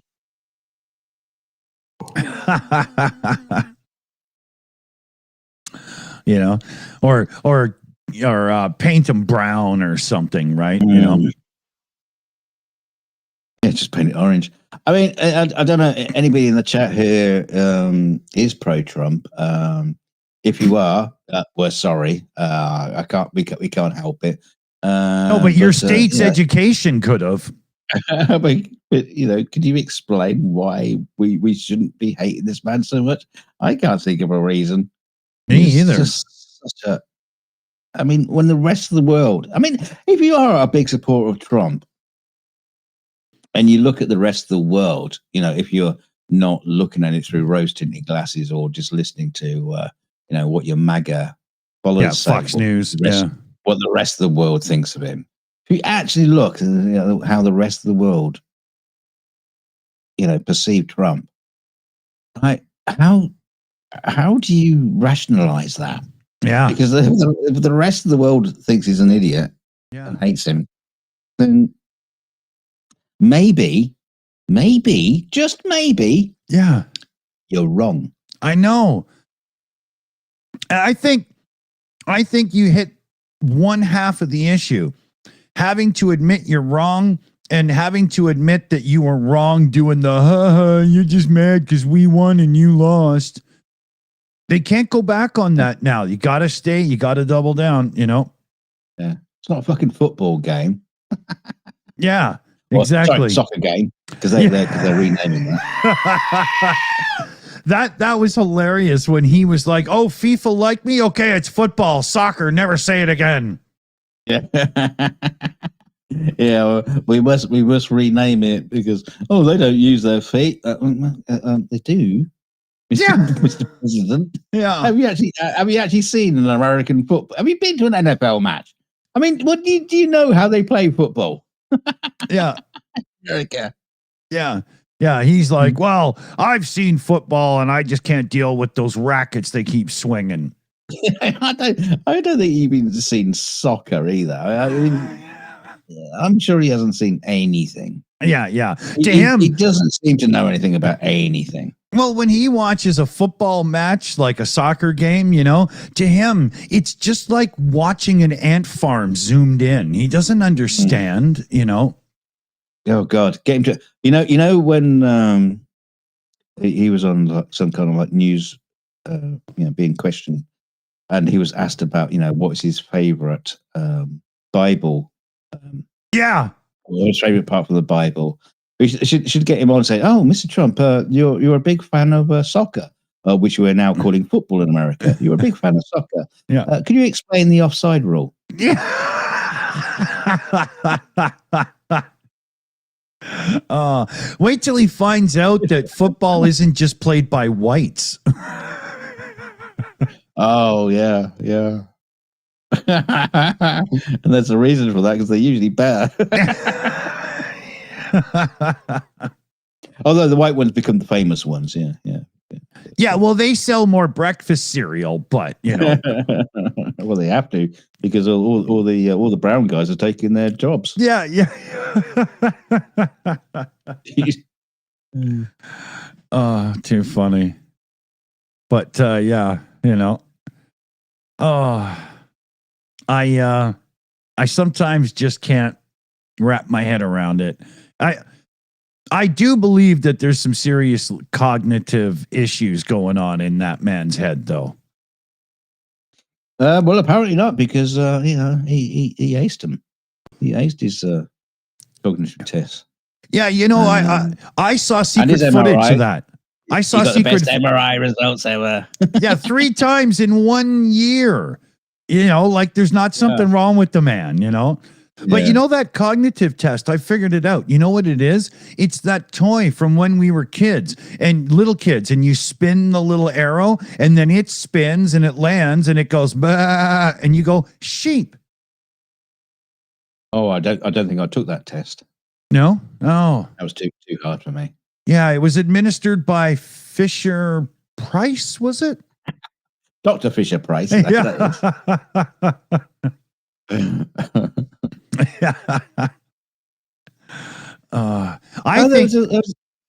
Or paint them brown or something, right? Yeah, just paint it orange. I mean, I don't know anybody in the chat here is pro-Trump. If you are, we're sorry. We can't help it. No, but your state's education could have. but could you explain why we shouldn't be hating this man so much? I can't think of a reason. Me either. I mean, when the rest of the world, if you are a big supporter of Trump, and you look at the rest of the world, if you're not looking at it through rose-tinted glasses or just listening to, what your MAGA followers say, Fox News, what the rest of the world thinks of him. If you actually look at how the rest of the world, perceive Trump, right? How do you rationalize that? Yeah, because if the rest of the world thinks he's an idiot and hates him, then maybe, just maybe, you're wrong. I know. I think you hit one half of the issue. Having to admit you're wrong and having to admit that you were wrong doing the you're just mad because we won and you lost. They can't go back on that now. You got to stay. You got to double down, Yeah. It's not a fucking football game. Yeah. Exactly. Sorry, soccer game because they're renaming that. That was hilarious when he was like, "Oh, FIFA like me? Okay, it's football, soccer. Never say it again." Yeah, yeah. We must rename it because they don't use their feet. They do. Mr. President. Yeah. Have you actually seen an American football? Have you been to an NFL match? What do you know how they play football? Yeah. America. Yeah. Yeah. He's like, well, I've seen football and I just can't deal with those rackets they keep swinging. I don't think you've even seen soccer either. I mean, I'm sure he hasn't seen anything. Yeah. Yeah. He doesn't seem to know anything about anything. Well, when he watches a football match, like a soccer game, to him, it's just like watching an ant farm zoomed in. He doesn't understand, Oh God, get him to, when he was on some kind of like news, being questioned, and he was asked about, what's his favorite Bible. Yeah. His favorite part from the Bible. We should get him on and say, "Oh, Mr. Trump, you're a big fan of soccer, which we're now calling football in America. You're a big fan of soccer. Yeah. Can you explain the offside rule?" Yeah. Wait till he finds out that football isn't just played by whites. Oh yeah. And there's a reason for that, because they're usually better. Although the white ones become the famous ones, yeah. Yeah, well, they sell more breakfast cereal, but well, they have to, because all the brown guys are taking their jobs. Yeah. Too funny. But I sometimes just can't wrap my head around it. I do believe that there's some serious cognitive issues going on in that man's head, though. Well, apparently not, because he aced them. He aced his cognitive test. Yeah, I saw secret footage of that. I saw the best MRI results ever. Yeah, 3 times in 1 year. Like there's not something wrong with the man, But that cognitive test, I figured it out. You know what it is? It's that toy from when we were kids and little kids, and you spin the little arrow and then it spins and it lands and it goes, bah, and you go, sheep. Oh, I don't think I took that test. No? Oh. That was too hard for me. Yeah, it was administered by Fisher Price, was it? Dr. Fisher Price. Yeah. I think there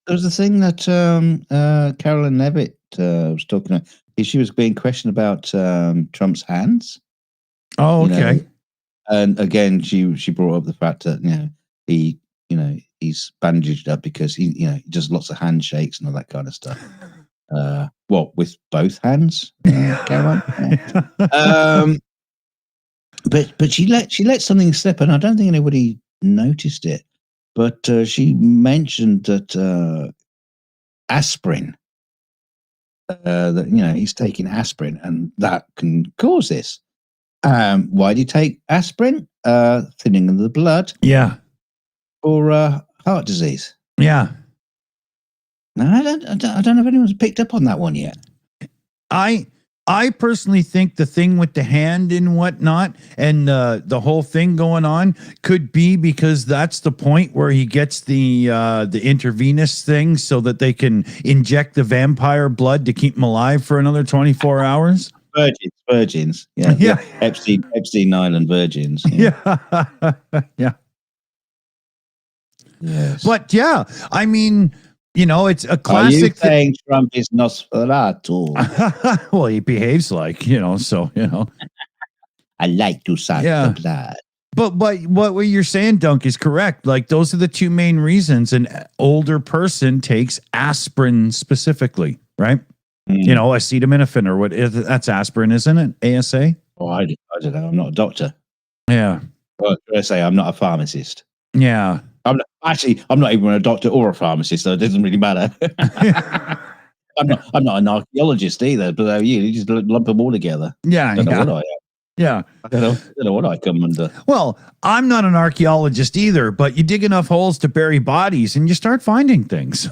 was a thing that Carolyn Levitt was talking about. She was being questioned about Trump's hands. Oh, okay. And again, she brought up the fact that he's bandaged up because he does lots of handshakes and all that kind of stuff. With both hands, Caroline? But she let something slip, and I don't think anybody noticed it. But she mentioned that aspirin, that he's taking aspirin, and that can cause this. Why do you take aspirin? Thinning of the blood. Yeah. Or heart disease. Yeah. No, I don't know if anyone's picked up on that one yet. I personally think the thing with the hand and whatnot and the whole thing going on could be because that's the point where he gets the intravenous thing so that they can inject the vampire blood to keep him alive for another 24 hours. Virgins. Yeah. Epstein Island virgins. Yeah. Yeah. Yes. But yeah, I mean, it's a classic. Are you saying Trump is Nosferatu? Well, he behaves like, so. I like to suck the blood. But what you're saying, Dunk, is correct. Like, those are the 2 main reasons an older person takes aspirin specifically, right? Acetaminophen or what? That's aspirin, isn't it? ASA? Oh, I don't know. I'm not a doctor. Yeah. Well, I say I'm not a pharmacist. Yeah. I'm not even a doctor or a pharmacist, so it doesn't really matter. I'm not an archaeologist either, but you just lump them all together. Yeah. I don't know what I am. Yeah. I don't know what I come under. Well, I'm not an archaeologist either, but you dig enough holes to bury bodies and you start finding things.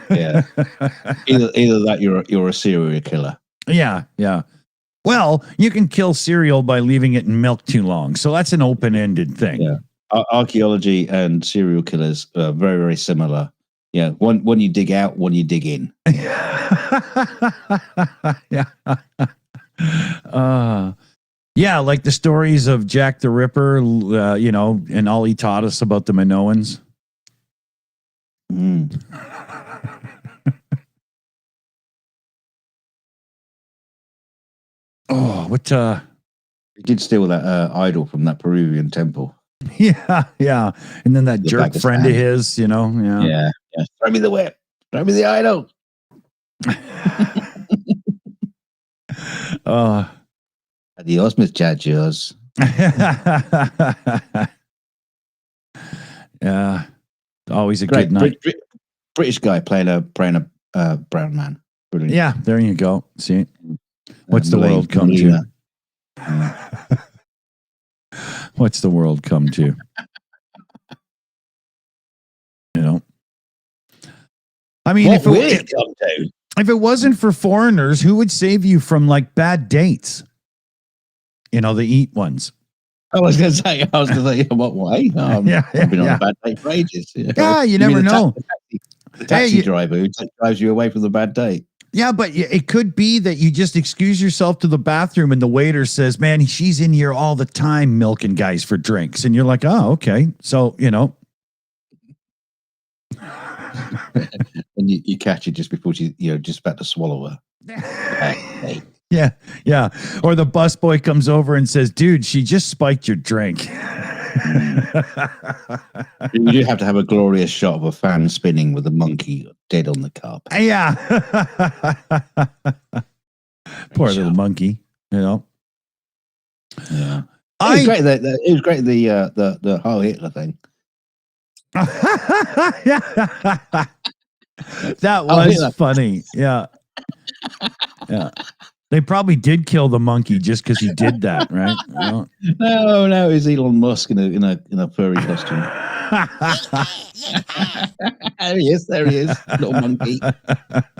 Yeah. Either that you're a serial killer. Yeah. Yeah. Well, you can kill cereal by leaving it in milk too long. So that's an open-ended thing. Yeah. archaeology and serial killers are very, very similar. Yeah, one you dig out, one you dig in. Yeah. Yeah, like the stories of Jack the Ripper, and all he taught us about the Minoans. Oh, what? He did steal that idol from that Peruvian temple. Yeah. And then that jerk friend of his, Yeah. Throw me the whip. Throw me the idol. Adios, muchachos. Yeah. Always a good night. British guy playing a brown man. Brilliant. Yeah, there you go. See? What's the world come to? What's the world come to? I mean, if it wasn't for foreigners, who would save you from like bad dates? The eat ones. I was going to say, what way? I've been on a bad date for ages. Yeah, you never know. The taxi driver who drives you away from the bad date. Yeah, but it could be that you just excuse yourself to the bathroom and the waiter says, man, she's in here all the time milking guys for drinks. And you're like, oh, okay. So, and you catch it just before you're just about to swallow her. Yeah. Or the busboy comes over and says, dude, she just spiked your drink. You do have to have a glorious shot of a fan spinning with a monkey dead on the cup. Yeah. Poor little monkey, Yeah. It was great the Heil Hitler thing. That was funny. Yeah. They probably did kill the monkey just because he did that, right? No, it's Elon Musk in a furry costume. There he is, little monkey.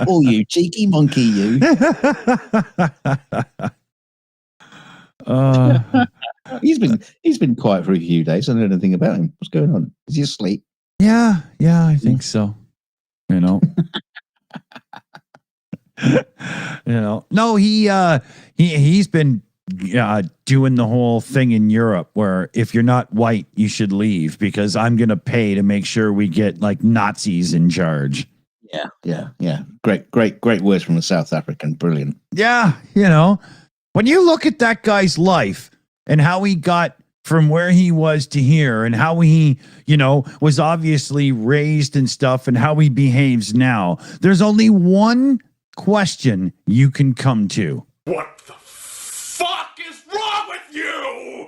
Oh, you cheeky monkey, you. He's been quiet for a few days. I don't know anything about him. What's going on? Is he asleep? Yeah, I think so. No, he's been doing the whole thing in Europe where if you're not white, you should leave because I'm going to pay to make sure we get like Nazis in charge. Yeah. Great words from a South African. Brilliant. Yeah. When you look at that guy's life and how he got from where he was to here and how he, was obviously raised and stuff and how he behaves now, there's only one question you can come to. What the fuck is wrong with you?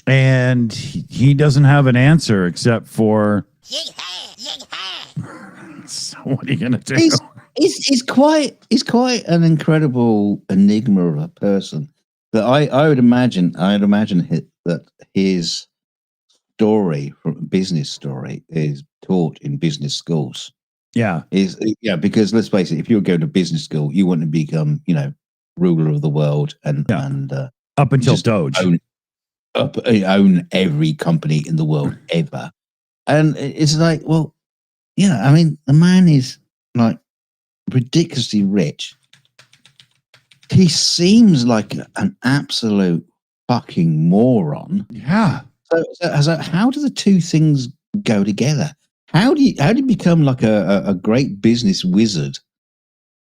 And he doesn't have an answer except for so what are you gonna do? He's quite an incredible enigma of a person. That I would imagine that his story, business story, is taught in business schools. Yeah. Because let's face it, if you were going to business school, you want to become, ruler of the world and up until Doge. Own every company in the world ever. And it's like, well, the man is like ridiculously rich. He seems like an absolute fucking moron. Yeah. So how do the two things go together? How do you become like a great business wizard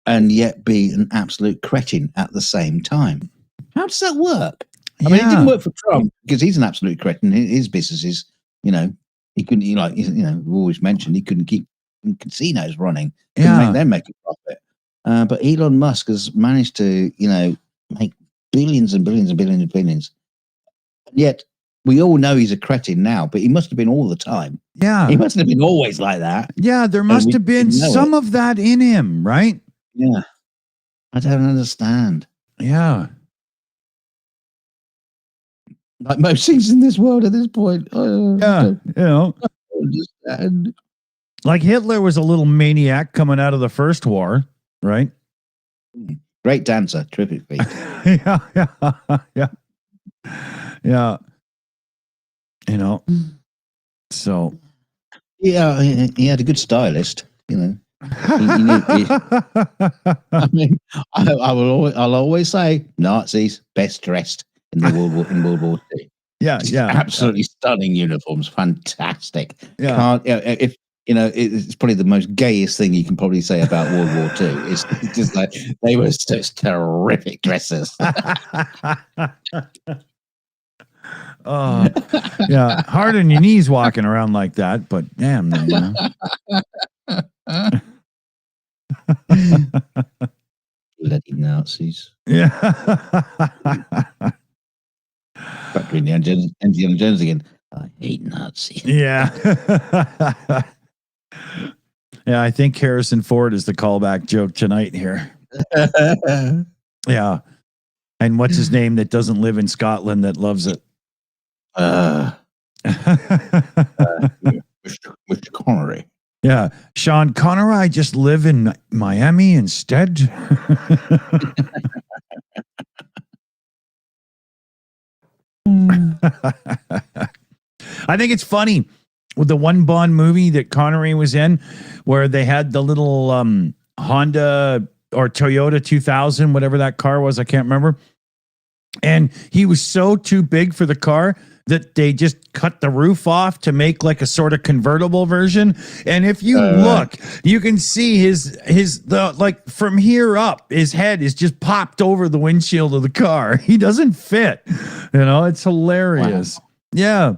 and yet be an absolute cretin at the same time? How does that work? I mean, it didn't work for Trump because he's an absolute cretin. His businesses, he couldn't, we've always mentioned he couldn't keep casinos running. Couldn't make them make a profit. But Elon Musk has managed to, make billions and billions and billions and billions. Yet we all know he's a cretin now, but he must have been all the time. Yeah. He must have been always like that. Yeah, there must have been some of that in him, right? Yeah. I don't understand. Yeah. Like most things in this world at this point. I don't understand. Like Hitler was a little maniac coming out of the First War, right? Great dancer, terrific feat. Yeah. Yeah. You know, so. Yeah, he had a good stylist, you know. I mean, I'll always say Nazis best dressed in World War II. Yeah, Just yeah. absolutely stunning uniforms, fantastic. Yeah. If you know, it's probably the most gayest thing you can probably say about World War II. It's just like they were just terrific dressers. Oh, yeah. Hard on your knees walking around like that, but damn, you know. Bloody Nazis. Yeah. Back to Indiana Jones again. I hate Nazis. Yeah. Yeah, I think Harrison Ford is the callback joke tonight here. Yeah. And what's his name that doesn't live in Scotland that loves it? Mr. Connery. Yeah. Sean Connery, I just live in Miami instead. I think it's funny with the one Bond movie that Connery was in where they had the little Honda or Toyota 2000, whatever that car was. I can't remember. And he was so too big for the car that they just cut the roof off to make like a sort of convertible version. And if you look, you can see the like from here up, his head is just popped over the windshield of the car. He doesn't fit. You know, it's hilarious. Wow. Yeah.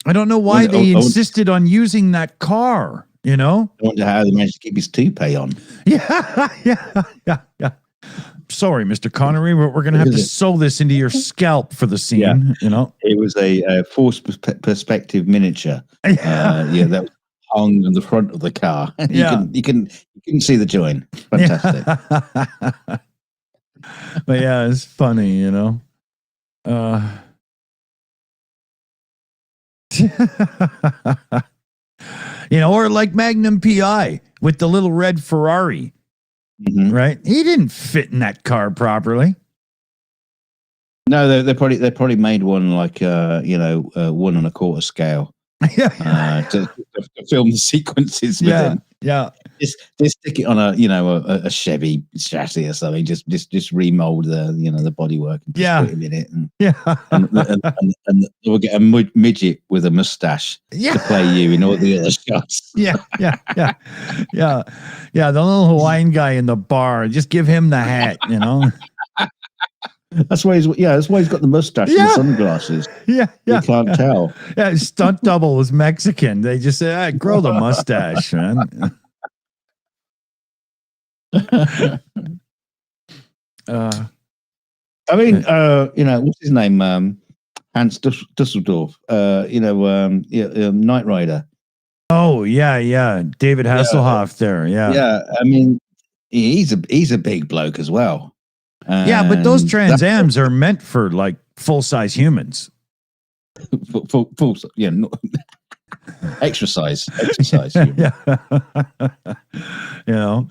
I don't know why they insisted on using that car, you know? I wonder how they managed to keep his toupee on. Yeah. Sorry, Mr. Connery, we're going to have to sew this into your scalp for the scene, you know? It was a forced perspective miniature. That was hung on the front of the car. You can see the join. Fantastic. But yeah, it's funny, you know? You know, or like Magnum PI with the little red Ferrari, right? He didn't fit in that car properly. No, they probably made one like 1 1/4 scale. To film the sequences with him. Yeah. Just stick it on a Chevy chassis or something. Just remold the bodywork. And just put him in it. And we'll get a midget with a mustache to play you in all the other shots. Yeah. The little Hawaiian guy in the bar. Just give him the hat. You know. That's why he's got the mustache and the sunglasses. Yeah. You can't tell. Yeah, his stunt double was Mexican. They just said, grow the mustache, man. I mean, what's his name? Hans Dusseldorf. Knight Rider. Oh yeah. David Hasselhoff there. Yeah. Yeah. I mean, he's a big bloke as well. Yeah, but those Trans Ams are meant for like full size humans. Full exercise. Yeah.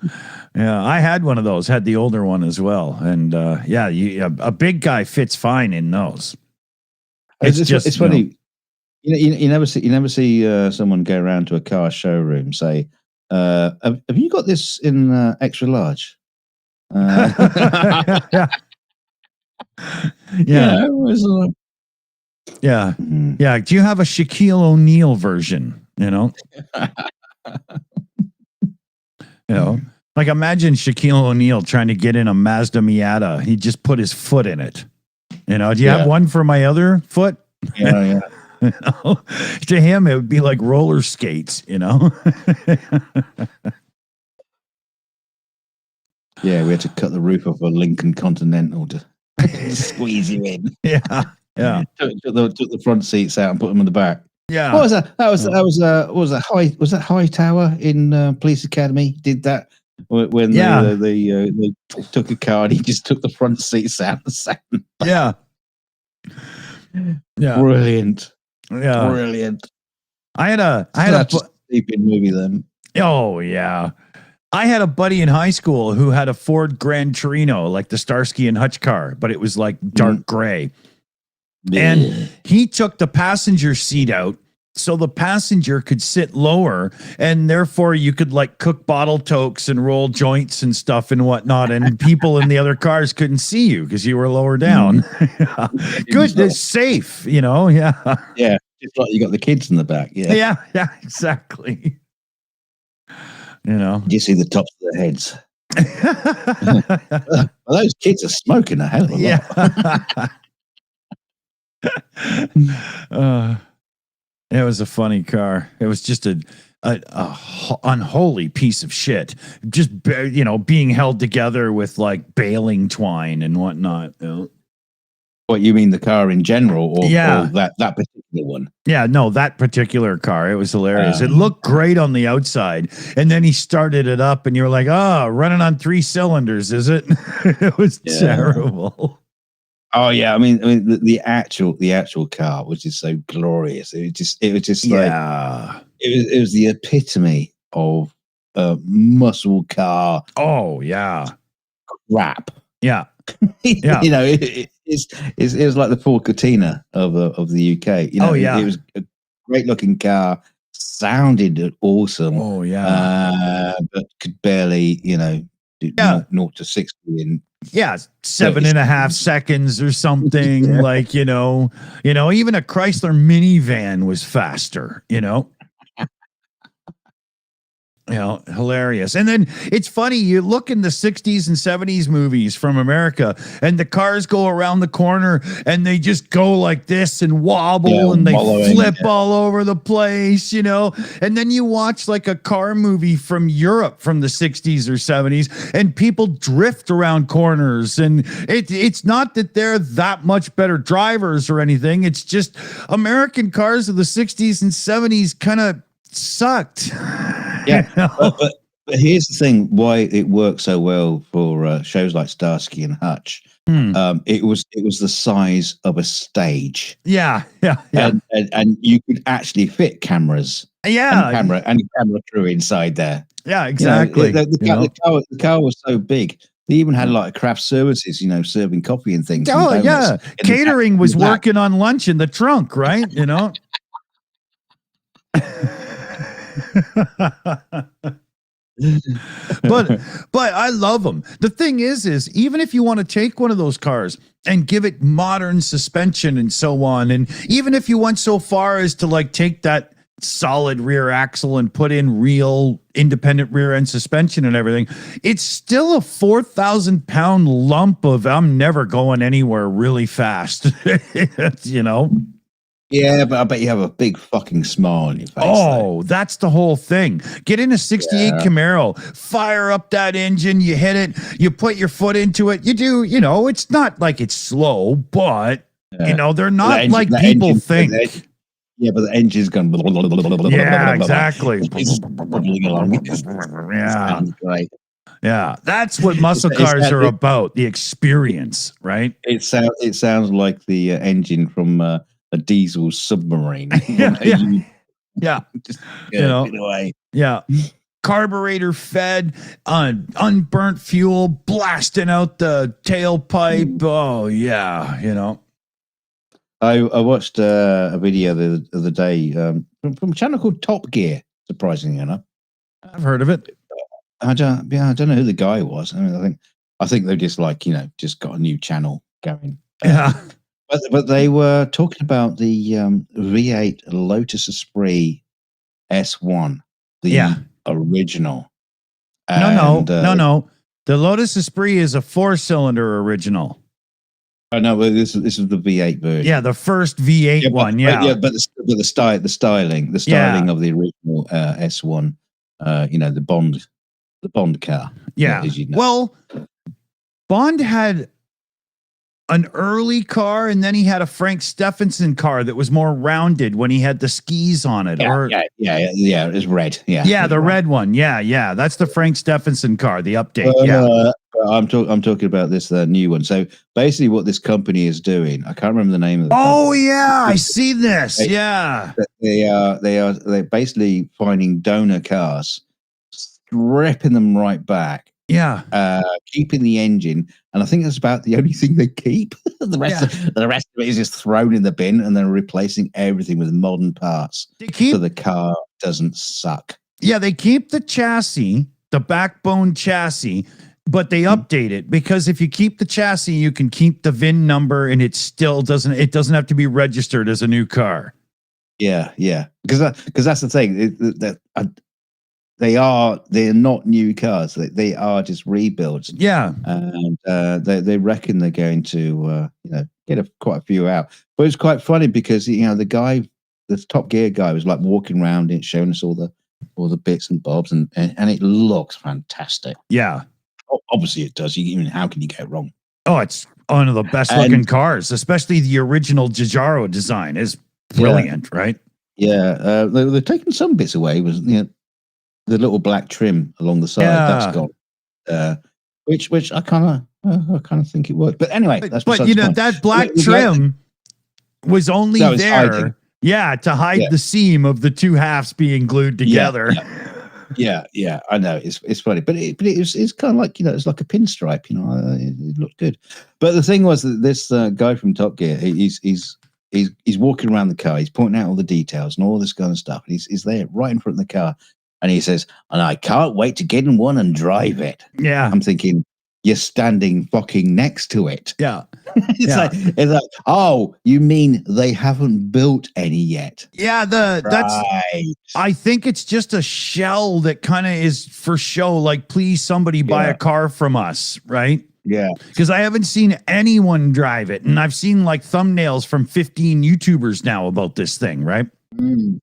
I had one of those. Had the older one as well, and a big guy fits fine in those. It's funny. You never see someone go around to a car showroom say, "Have you got this in extra large?" Yeah. Do you have a Shaquille O'Neal version? You know, like imagine Shaquille O'Neal trying to get in a Mazda Miata. He just put his foot in it. You know, do you have one for my other foot? Yeah. You know? To him, it would be like roller skates. You know. Yeah, we had to cut the roof off a Lincoln Continental to squeeze you in. Yeah. Took the front seats out and put them in the back. Yeah. What was that? That was that Hightower in Police Academy? Did that when they took a car and he just took the front seats out and sat. Yeah. Brilliant. Yeah. Brilliant. I had a stupid movie then. Oh yeah. I had a buddy in high school who had a Ford Gran Torino, like the Starsky and Hutch car, but it was like dark gray. And he took the passenger seat out so the passenger could sit lower, and therefore you could like cook bottle tokes and roll joints and stuff and whatnot, and people in the other cars couldn't see you because you were lower down. Good, it's safe, you know. Yeah, yeah. It's like you got the kids in the back. Yeah, yeah, exactly. You know, you see the tops of their heads. Well, those kids are smoking a hell of a lot. It was a funny car. It was just a unholy piece of shit. Just, you know, being held together with like baling twine and whatnot. You know? What, you mean the car in general, or that particular one? Yeah, no, that particular car. It was hilarious. It looked great on the outside, and then he started it up, and you were like, "Oh, running on 3 cylinders, is it?" It was terrible. Oh yeah, I mean the actual car was just so glorious. It was just like it was the epitome of a muscle car. Oh yeah, crap. Yeah. Yeah. You know, it was like the Ford Cortina of the UK. You know, it was a great looking car, sounded awesome. Oh yeah, but could barely, you know, do 0 to 60 in 7.5 seconds or something. Like, you know, even a Chrysler minivan was faster, you know. You know, hilarious. And then it's funny, you look in the 60s and 70s movies from America, and the cars go around the corner and they just go like this and wobble and they flip all over the place, you know. And then you watch like a car movie from Europe from the 60s or 70s, and people drift around corners. And it's not that they're that much better drivers or anything. It's just American cars of the 60s and 70s kind of sucked. Yeah, but here's the thing: why it works so well for shows like Starsky and Hutch. It was the size of a stage. Yeah. And you could actually fit cameras. Yeah, and camera crew inside there. Yeah, exactly. You know, the car was so big. They even had like craft services, you know, serving coffee and things. Oh yeah, catering was working on lunch in the trunk, right? You know. but I love them. The thing is even if you want to take one of those cars and give it modern suspension and so on, and even if you went so far as to like take that solid rear axle and put in real independent rear end suspension and everything, it's still a 4,000-pound lump of I'm never going anywhere really fast. You know. Yeah, but I bet you have a big fucking smile on your face. Oh, that's the whole thing. Get in a 68 Camaro, fire up that engine, you hit it, you put your foot into it, you do, you know, it's not like it's slow, but, you know, they're not like people think. Yeah, but the engine's going. Yeah, exactly. Yeah, great. Yeah, that's what muscle cars are about, the experience, right? It sounds like the engine from a diesel submarine. Yeah. Just you know, away. Yeah. Carburetor fed, unburnt fuel blasting out the tailpipe. Oh yeah, you know. I watched a video the other day from a channel called Top Gear. Surprisingly enough, I've heard of it. I don't know who the guy was. I mean, I think they just like, you know, just got a new channel going. Yeah. But they were talking about the V8 Lotus Esprit S1, the original. No. The Lotus Esprit is a 4-cylinder original. Oh no, this is the V8 version. Yeah, the first V8 one. But the styling of the original S1. You know, the Bond car. Yeah. As you know. Well, Bond had an early car, and then he had a Frank Stephenson car that was more rounded when he had the skis on it. It was red. Yeah, the red one. Yeah. That's the Frank Stephenson car, the update. I'm talking about this new one. So basically, what this company is doing, I can't remember the name of it. Oh yeah, I see this. They're basically finding donor cars, stripping them right back, keeping the engine, and I think that's about the only thing they keep. the rest of it is just thrown in the bin, and then replacing everything with modern parts so the car doesn't suck. Yeah, they keep the chassis, the backbone chassis, but they update it, because if you keep the chassis, you can keep the VIN number, and it still doesn't have to be registered as a new car. Yeah, because that's the thing. They're not new cars. They are just rebuilds. Yeah, and they reckon they're going to get quite a few out. But it's quite funny because the Top Gear guy was like walking around and showing us all the bits and bobs, and it looks fantastic. Yeah. Obviously it does. How can you go wrong? Oh, it's one of the best looking cars, especially the original Giugiaro design is brilliant, right? Yeah, they're taking some bits away. Was the little black trim along the side that's gone, which I kind of think it worked. But anyway, that's that black trim was only there, to hide the seam of the two halves being glued together. Yeah, I know it's funny, but it's kind of like it's like a pinstripe, it looked good. But the thing was that this guy from Top Gear, he's walking around the car, he's pointing out all the details and all this kind of stuff. And he's there right in front of the car, and he says, "And I can't wait to get in one and drive it." Yeah, I'm thinking, you're standing fucking next to it. Yeah. It's like, oh, you mean they haven't built any yet? Yeah, I think it's just a shell that kind of is for show, like, please somebody buy a car from us, right? Yeah. Because I haven't seen anyone drive it, and I've seen like thumbnails from 15 YouTubers now about this thing, right? Mm.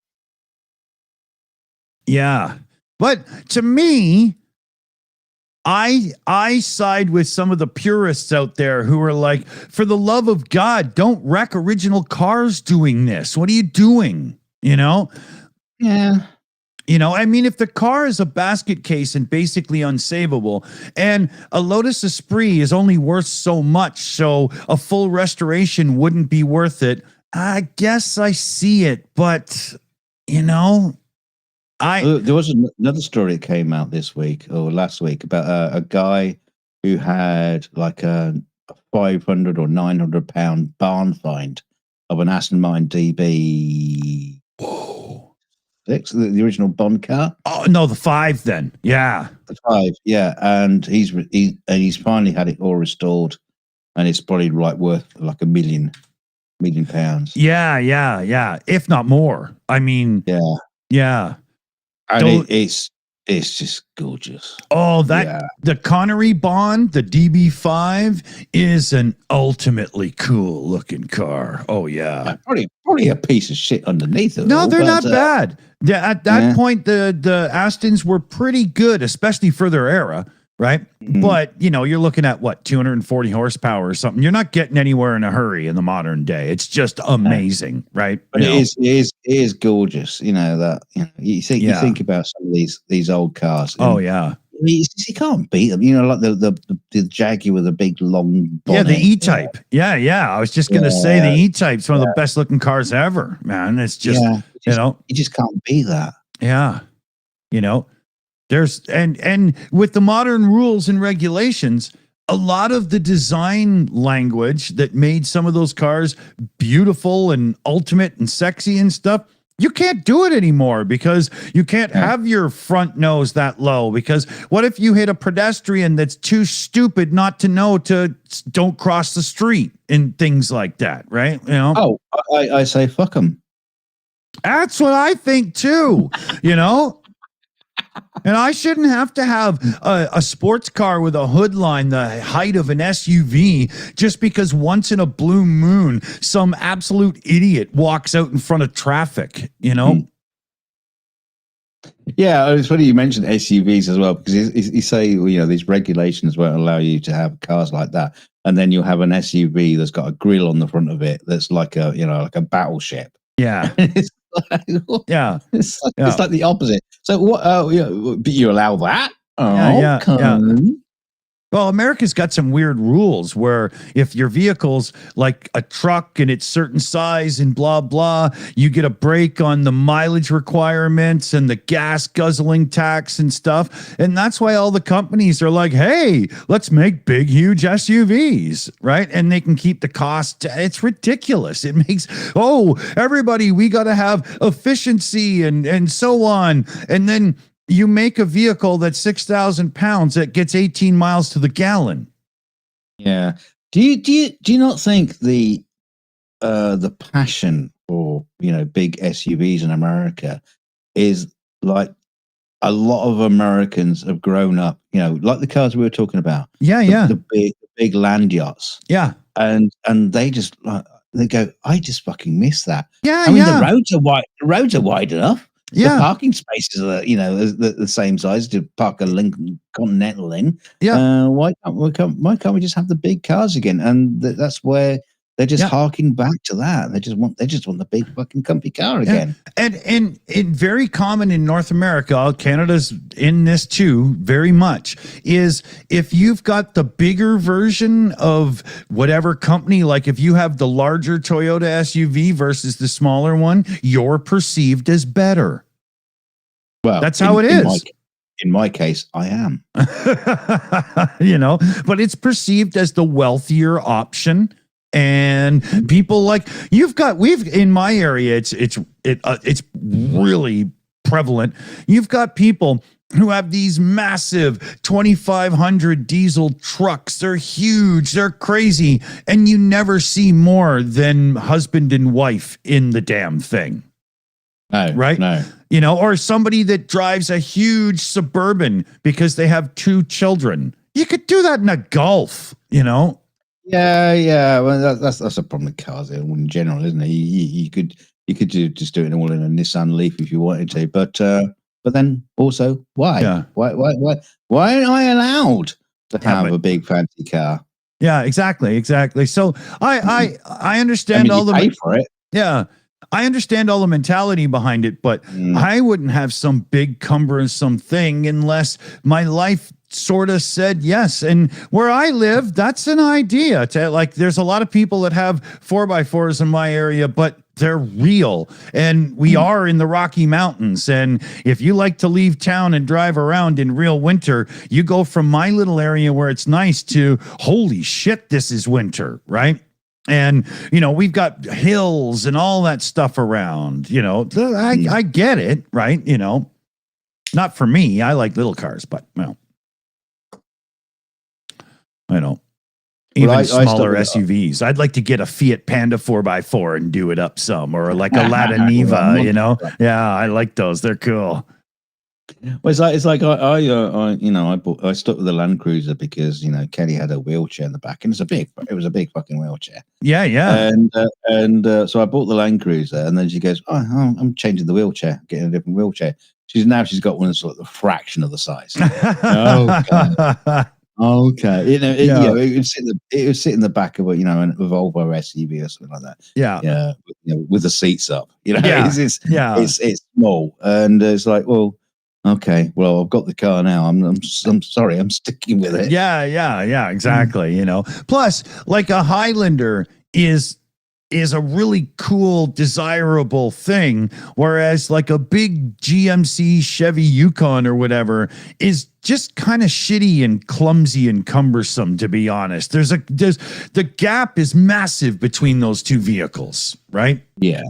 Yeah. But to me, I side with some of the purists out there who are like, for the love of God, don't wreck original cars doing this. What are you doing? Yeah. I mean, if the car is a basket case and basically unsavable, and a Lotus Esprit is only worth so much, so a full restoration wouldn't be worth it, I guess I see it. But, there was another story that came out this week or last week about a guy who had like a 500 or 900 pound barn find of an Aston Martin DB. Whoa. The original Bond car. Oh no, the 5 then. Yeah. The 5, yeah. And he's finally had it all restored, and it's probably worth like £1 million. Yeah. If not more. I mean, yeah. And it's just gorgeous. Oh, the Connery Bond, the DB5, is an ultimately cool looking car. Oh yeah, probably a piece of shit underneath it. No, they're not bad. At that point, the Astons were pretty good, especially for their era, right? Mm-hmm. But you're looking at 240 horsepower or something. You're not getting anywhere in a hurry in the modern day. It's just amazing, right? But it is gorgeous. You think about some of these old cars. Oh yeah. You can't beat them. Like the Jaguar with a big long bonnet. Yeah, the E-Type. Yeah. I was just gonna say the E-Type's one of the best looking cars ever, man. It's just you just can't beat that. Yeah, there's and with the modern rules and regulations, a lot of the design language that made some of those cars beautiful and ultimate and sexy and stuff, you can't do it anymore because you can't have your front nose that low. Because what if you hit a pedestrian that's too stupid not to know to don't cross the street and things like that, right? Oh, I say fuck them. That's what I think too, And I shouldn't have to have a sports car with a hood line the height of an SUV just because once in a blue moon, some absolute idiot walks out in front of traffic, Yeah, it's funny you mentioned SUVs as well, because you say, these regulations won't allow you to have cars like that. And then you have an SUV that's got a grill on the front of it that's like a, like a battleship. Yeah. It's like the opposite. So what? But you allow that? Yeah. Well, America's got some weird rules where if your vehicle's like a truck and it's certain size and blah, blah, you get a break on the mileage requirements and the gas guzzling tax and stuff. And that's why all the companies are like, hey, let's make big, huge SUVs, right? And they can keep the cost. It's ridiculous. It makes, everybody, we got to have efficiency and so on. And then you make a vehicle that's 6,000 pounds that gets 18 miles to the gallon. Yeah. Do you not think the passion for big SUVs in America is like a lot of Americans have grown up, like the cars we were talking about. Yeah, the big land yachts. Yeah, and they just they go, I just fucking miss that. Yeah, I mean, the roads are wide. The roads are wide enough. Yeah. The parking spaces are, the same size to park a Lincoln Continental in. Yeah. Why can't we just have the big cars again? And that's where they're just harking back to that. They just want the big fucking comfy car again. And very common in North America, Canada's in this too, very much, is if you've got the bigger version of whatever company, like if you have the larger Toyota SUV versus the smaller one, you're perceived as better. Well, that's how it is. In my case, I am. But it's perceived as the wealthier option. And people like we've in my area, it's really prevalent. You've got people who have these massive 2,500 diesel trucks. They're huge, they're crazy, and you never see more than husband and wife in the damn thing. No, right? No. Or somebody that drives a huge Suburban because they have 2 children. You could do that in a Golf, Yeah. Well, that's a problem with cars in general, isn't it? You could just do it all in a Nissan Leaf if you wanted to, but then also why? Yeah. Why aren't I allowed to have a big fancy car? Yeah, exactly. So I understand all the pay for it. Yeah. I understand all the mentality behind it, but I wouldn't have some big cumbersome thing unless my life sort of said yes. And where I live, that's an idea. There's a lot of people that have 4x4s in my area, but they're real. And we are in the Rocky Mountains. And if you like to leave town and drive around in real winter, you go from my little area where it's nice to, holy shit, this is winter, right? And, we've got hills and all that stuff around, I get it, right? Not for me. I like little cars, but, even smaller SUVs. I'd like to get a Fiat Panda 4x4 and do it up some, or like a Lada Niva, Yeah, I like those. They're cool. Well, it's like I stuck with the Land Cruiser because Kelly had a wheelchair in the back, and it was a big fucking wheelchair. Yeah. And so I bought the Land Cruiser, and then she goes, "Oh, I'm changing the wheelchair, getting a different wheelchair." She's got one that's like the fraction of the size. Okay. It would sit in the back of a Volvo SUV or something like that. Yeah. With the seats up. It's small, and it's like, well, okay, well, I've got the car now. I'm sorry, I'm sticking with it. Yeah, exactly. Plus, like a Highlander is a really cool, desirable thing, whereas like a big GMC Chevy Yukon or whatever is just kind of shitty and clumsy and cumbersome, to be honest. There's the gap is massive between those two vehicles, right? Yeah.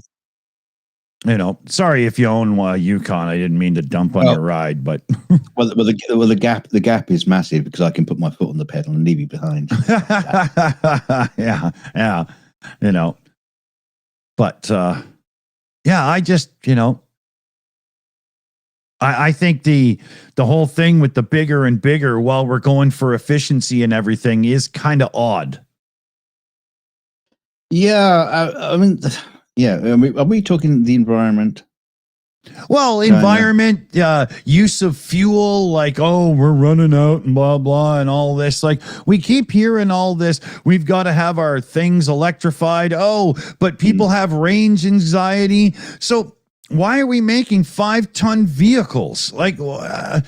Sorry if you own a Yukon. I didn't mean to dump on your ride, but the gap is massive because I can put my foot on the pedal and leave you behind. yeah. But I just I think the whole thing with the bigger and bigger while we're going for efficiency and everything is kind of odd. Yeah, I mean. Yeah, are we talking the environment? Well, environment, use of fuel, like, we're running out and blah, blah, and all this. Like, we keep hearing all this. We've got to have our things electrified. But people have range anxiety. So why are we making 5-ton vehicles? Like, like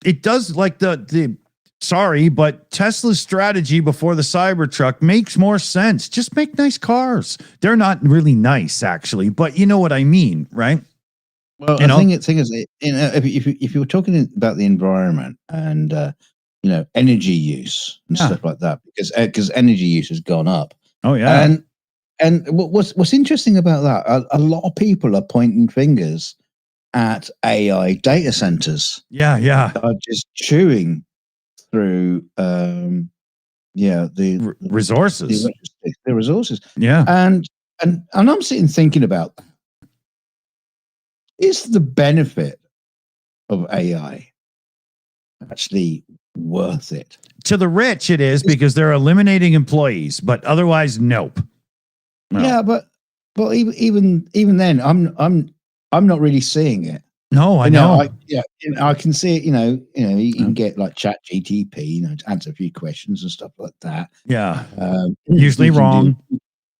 it does, like the sorry, but Tesla's strategy before the Cybertruck makes more sense. Just make nice cars. They're not really nice, actually, but you know what I mean, right? Well, I think thing is, if you were talking about the environment and energy use and stuff like that, because energy use has gone up. Oh yeah, and what's interesting about that? A lot of people are pointing fingers at AI data centers. Yeah, that are just chewing through, the resources, the resources. Yeah, and I'm sitting thinking about, is the benefit of AI actually worth it? To the rich, it is, because they're eliminating employees, but otherwise, nope. No. Yeah, but even then, I'm not really seeing it. No, I know. I can see it. You can get like Chat GTP, to answer a few questions and stuff like that. Yeah, usually wrong.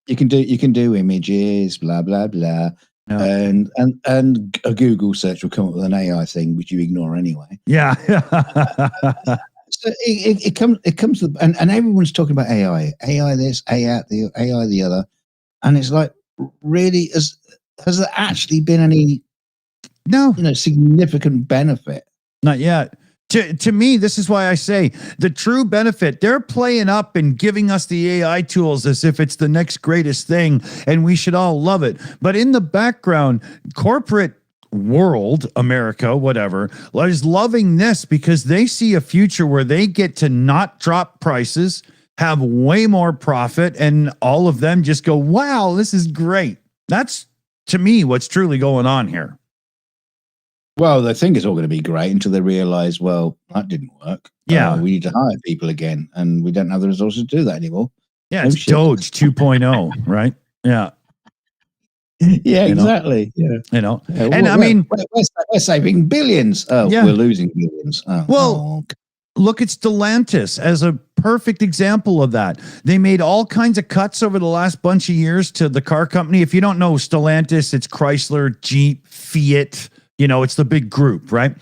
You can do images, blah blah blah, and a Google search will come up with an AI thing which you ignore anyway. Yeah. So it comes to, and everyone's talking about AI this, AI the other, and it's like, really, has there actually been any significant benefit? Not yet. To me, this is why I say the true benefit, they're playing up and giving us the AI tools as if it's the next greatest thing and we should all love it. But in the background, corporate world, America, whatever, is loving this because they see a future where they get to not drop prices, have way more profit, and all of them just go, wow, this is great. That's, to me, what's truly going on here. Well, they think it's all going to be great until they realize, well, that didn't work. Yeah. We need to hire people again, and we don't have the resources to do that anymore. Yeah, it's Doge 2.0, right? Yeah. Yeah, exactly. Yeah. And I mean, we're saving billions. Oh, we're losing billions. Look at Stellantis as a perfect example of that. They made all kinds of cuts over the last bunch of years to the car company. If you don't know Stellantis, it's Chrysler, Jeep, Fiat. It's the big group, right?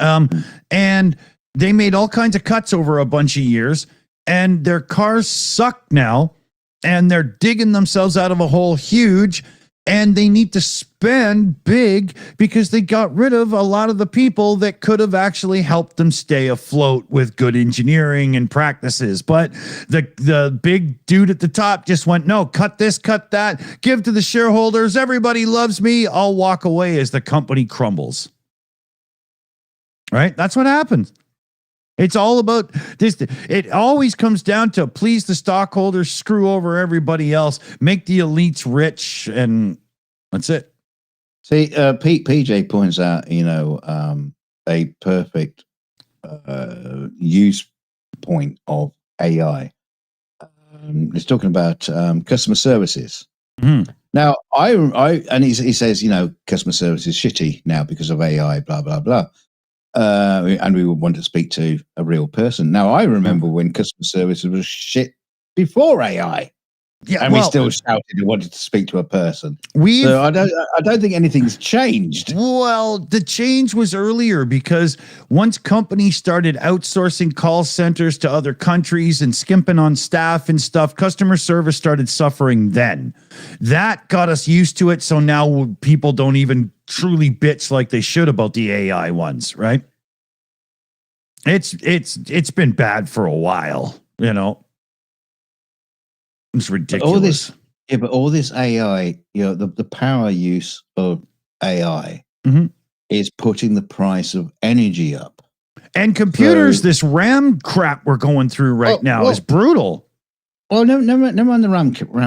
And they made all kinds of cuts over a bunch of years, and their cars suck now, and they're digging themselves out of a hole huge, and they need to spend big because they got rid of a lot of the people that could have actually helped them stay afloat with good engineering and practices. But the big dude at the top just went, no, cut this, cut that, give to the shareholders. Everybody loves me. I'll walk away as the company crumbles. Right? That's what happens. It's all about this. It always comes down to please the stockholders, screw over everybody else, make the elites rich, and that's it. See, PJ points out, a perfect use point of AI. He's talking about customer services. Mm-hmm. Now, and he says, customer service is shitty now because of AI, blah blah blah. And we would want to speak to a real person. Now, I remember when customer service was shit before AI. Yeah, and we still shouted and wanted to speak to a person. So I don't think anything's changed. Well, the change was earlier because once companies started outsourcing call centers to other countries and skimping on staff and stuff, customer service started suffering then. That got us used to it. So now people don't even truly bitch like they should about the AI ones, right? It's been bad for a while, It's ridiculous. But all this AI, the power use of AI is putting the price of energy up. And computers, this RAM crap we're going through right now is brutal. Well, no on the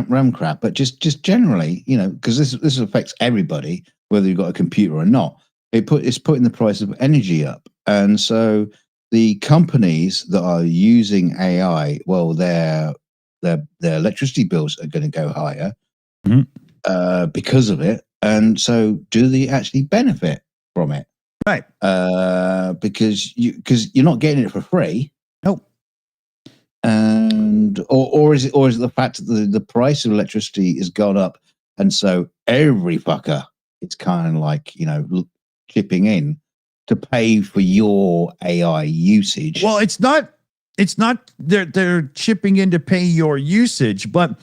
RAM crap, but just generally, because this affects everybody, whether you've got a computer or not. It's putting the price of energy up, and so the companies that are using AI, well, their electricity bills are going to go higher because of it. And so do they actually benefit from it? Right. Because you're not getting it for free. Nope. And or is it the fact that the price of electricity has gone up, and so every fucker, it's kind of like, chipping in to pay for your AI usage. Well, it's not it's not they're chipping in to pay your usage, but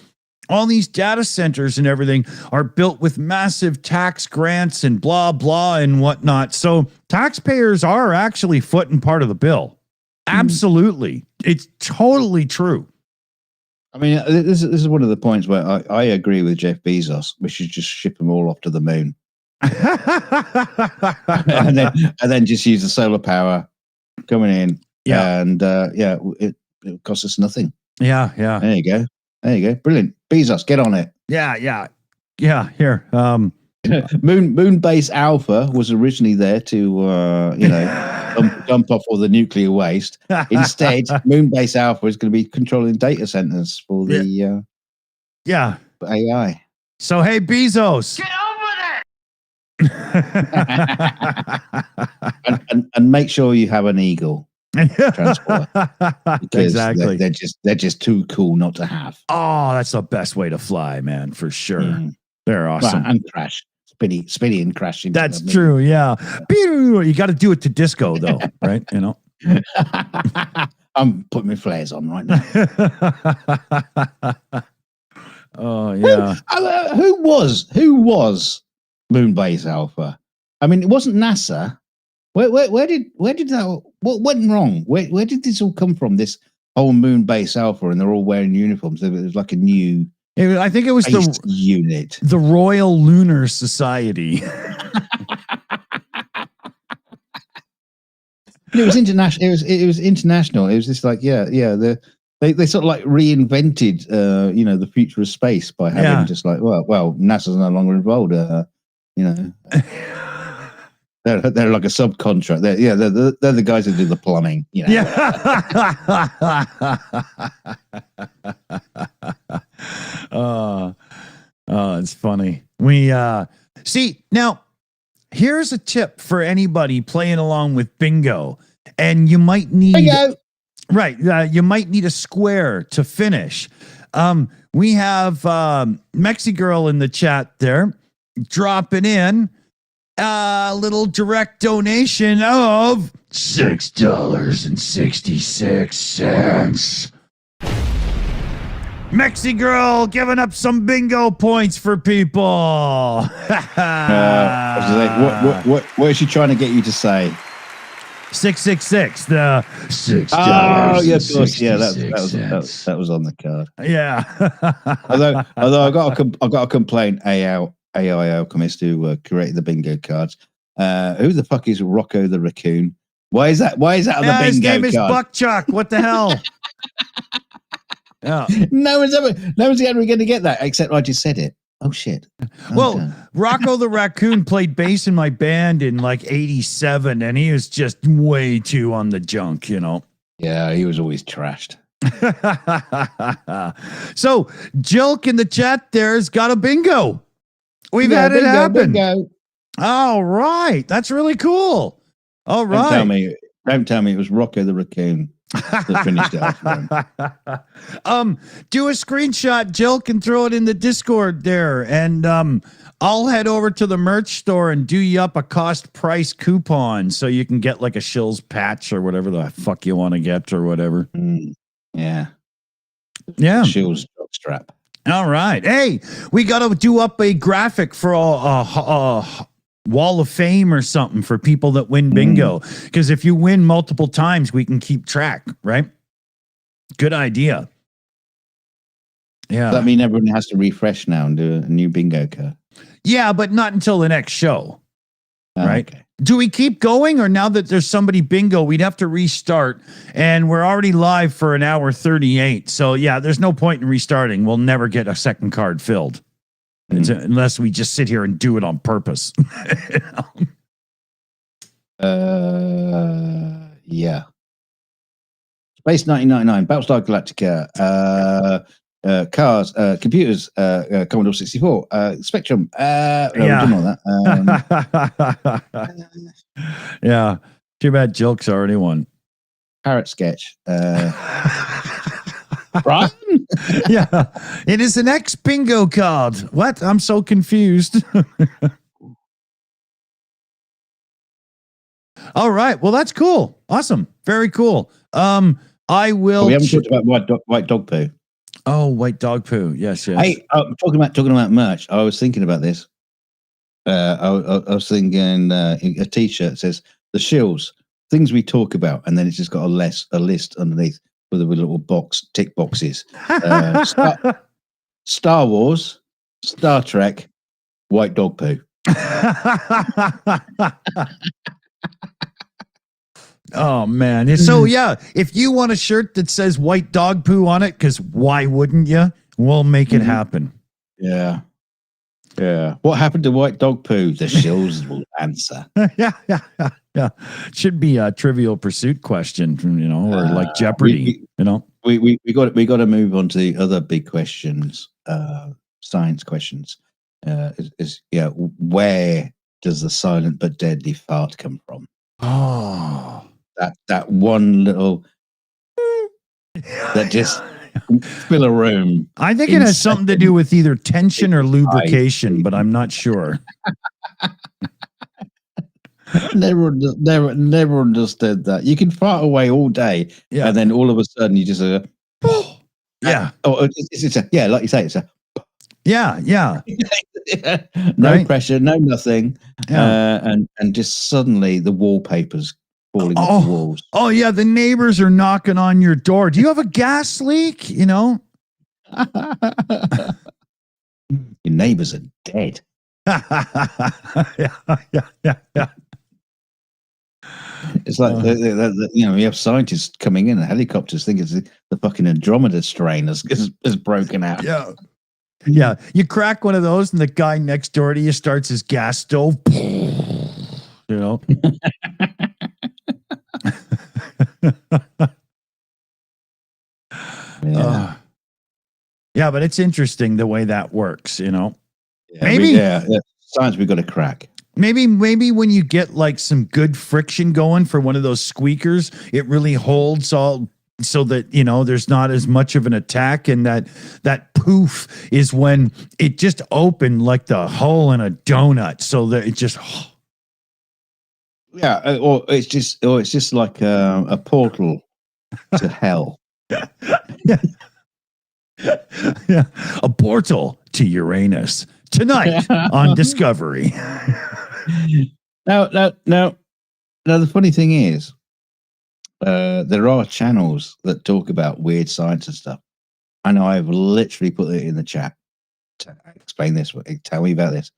all these data centers and everything are built with massive tax grants and blah, blah, and whatnot. So taxpayers are actually footing part of the bill. Absolutely. It's totally true. I mean, this is one of the points where I agree with Jeff Bezos. We should just ship them all off to the moon. and then just use the solar power coming in. Yeah. And it costs us nothing. Yeah. There you go. Brilliant. Bezos, get on it. Yeah. Here. Moon Base Alpha was originally there to dump off all the nuclear waste. Instead, Moon Base Alpha is going to be controlling data centers for the AI. So hey, Bezos, Get over there. and make sure you have an Eagle transport. Exactly. They're just too cool not to have. Oh, that's the best way to fly, man, for sure. They're awesome. Well, and crash. Spinny and crashing. That's true, yeah. You got to do it to disco, though, right? You know. I'm putting my flares on right now. Oh yeah. Who was Moonbase Alpha? I mean, it wasn't NASA. Where did that? What went wrong? Where did this all come from? This whole Moonbase Alpha, and they're all wearing uniforms. It was like a new. I think it was the unit, the Royal Lunar Society. It was international. It was international. It was just like they sort of like reinvented the future of space by having just like well NASA's no longer involved. They're like a subcontract. They're the guys who do the plumbing. It's funny. We see now. Here's a tip for anybody playing along with bingo, and you might need you might need a square to finish. We have Mexi Girl in the chat there dropping in a little direct donation of $6.66. Mexi Girl giving up some bingo points for people. What is she trying to get you to say? 666. The $6. Oh, yeah, of course. Yeah, that was on the card. Yeah. although I got a complaint. AI Alchemist who created the bingo cards. Who the fuck is Rocco the Raccoon? Why is that on the bingo card? His name is Buckchuck. What the hell? Yeah. No one's ever going to get that except I just said it. Oh shit. Well, Rocco the Raccoon played bass in my band in like 87, and he was just way too on the junk, Yeah, he was always trashed. So Jilk in the chat there's got a bingo. We've had it happen. Bingo. All right. That's really cool. All right. Don't tell me it was Rocco the Raccoon that finished it off. Do a screenshot, Jilk, and throw it in the Discord there. And I'll head over to the merch store and do you up a cost price coupon so you can get like a Shills patch or whatever the fuck you want to get or whatever. Yeah. Shills strap. All right. Hey, we got to do up a graphic for a Wall of Fame or something for people that win bingo. Because if you win multiple times, we can keep track, right? Good idea. Yeah. Does that mean everyone has to refresh now and do a new bingo card? Yeah, but not until the next show. Right? Okay. Do we keep going, or now that there's somebody bingo, we'd have to restart, and we're already live for an hour 38. So yeah, there's no point in restarting. We'll never get a second card filled unless we just sit here and do it on purpose. Yeah. Space 1999, Battlestar Galactica, cars, computers, Commodore 64, Spectrum. We've done all that. Yeah. Too bad Jilk's already won. Parrot sketch. Right? Yeah. It is an X bingo card. What? I'm so confused. All right. Well, that's cool. Awesome. Very cool. I will. We haven't talked about white dog poo. Oh, white dog poo. Yes, yes. Hey, talking about merch. I was thinking about this. I was thinking a T-shirt says TheShills, things we talk about, and then it's just got a list underneath with a little tick boxes. Star Wars, Star Trek, white dog poo. Oh man. So yeah, if you want a shirt that says white dog poo on it, because why wouldn't you? We'll make it happen. Yeah. Yeah. What happened to white dog poo? TheShills will answer. Yeah. It should be a Trivial Pursuit question, or like Jeopardy. We got to move on to the other big questions, science questions. Where does the silent but deadly fart come from? Oh, that one little that just fill a room. I think it has something to do with either tension or lubrication, but I'm not sure. Never understood that. You can fart away all day, and then all of a sudden you just yeah. Oh, it's like you say, it's a yeah. No right? pressure, no nothing, and just suddenly the wallpaper's falling off the walls. Oh yeah, the neighbors are knocking on your door. Do you have a gas leak? Your neighbors are dead. Yeah. It's like we have scientists coming in, and helicopters think it's the fucking Andromeda strain has broken out. Yeah. You crack one of those, and the guy next door to you starts his gas stove. Yeah, but it's interesting the way that works, Maybe science we've got to crack. Maybe when you get like some good friction going for one of those squeakers, it really holds all so that there's not as much of an attack, and that poof is when it just opened like the hole in a donut, so that it just or it's just like a portal to hell. Yeah, a portal to Uranus tonight on Discovery. Now, the funny thing is, there are channels that talk about weird science and stuff. I know I've literally put it in the chat to explain this. Tell me about this.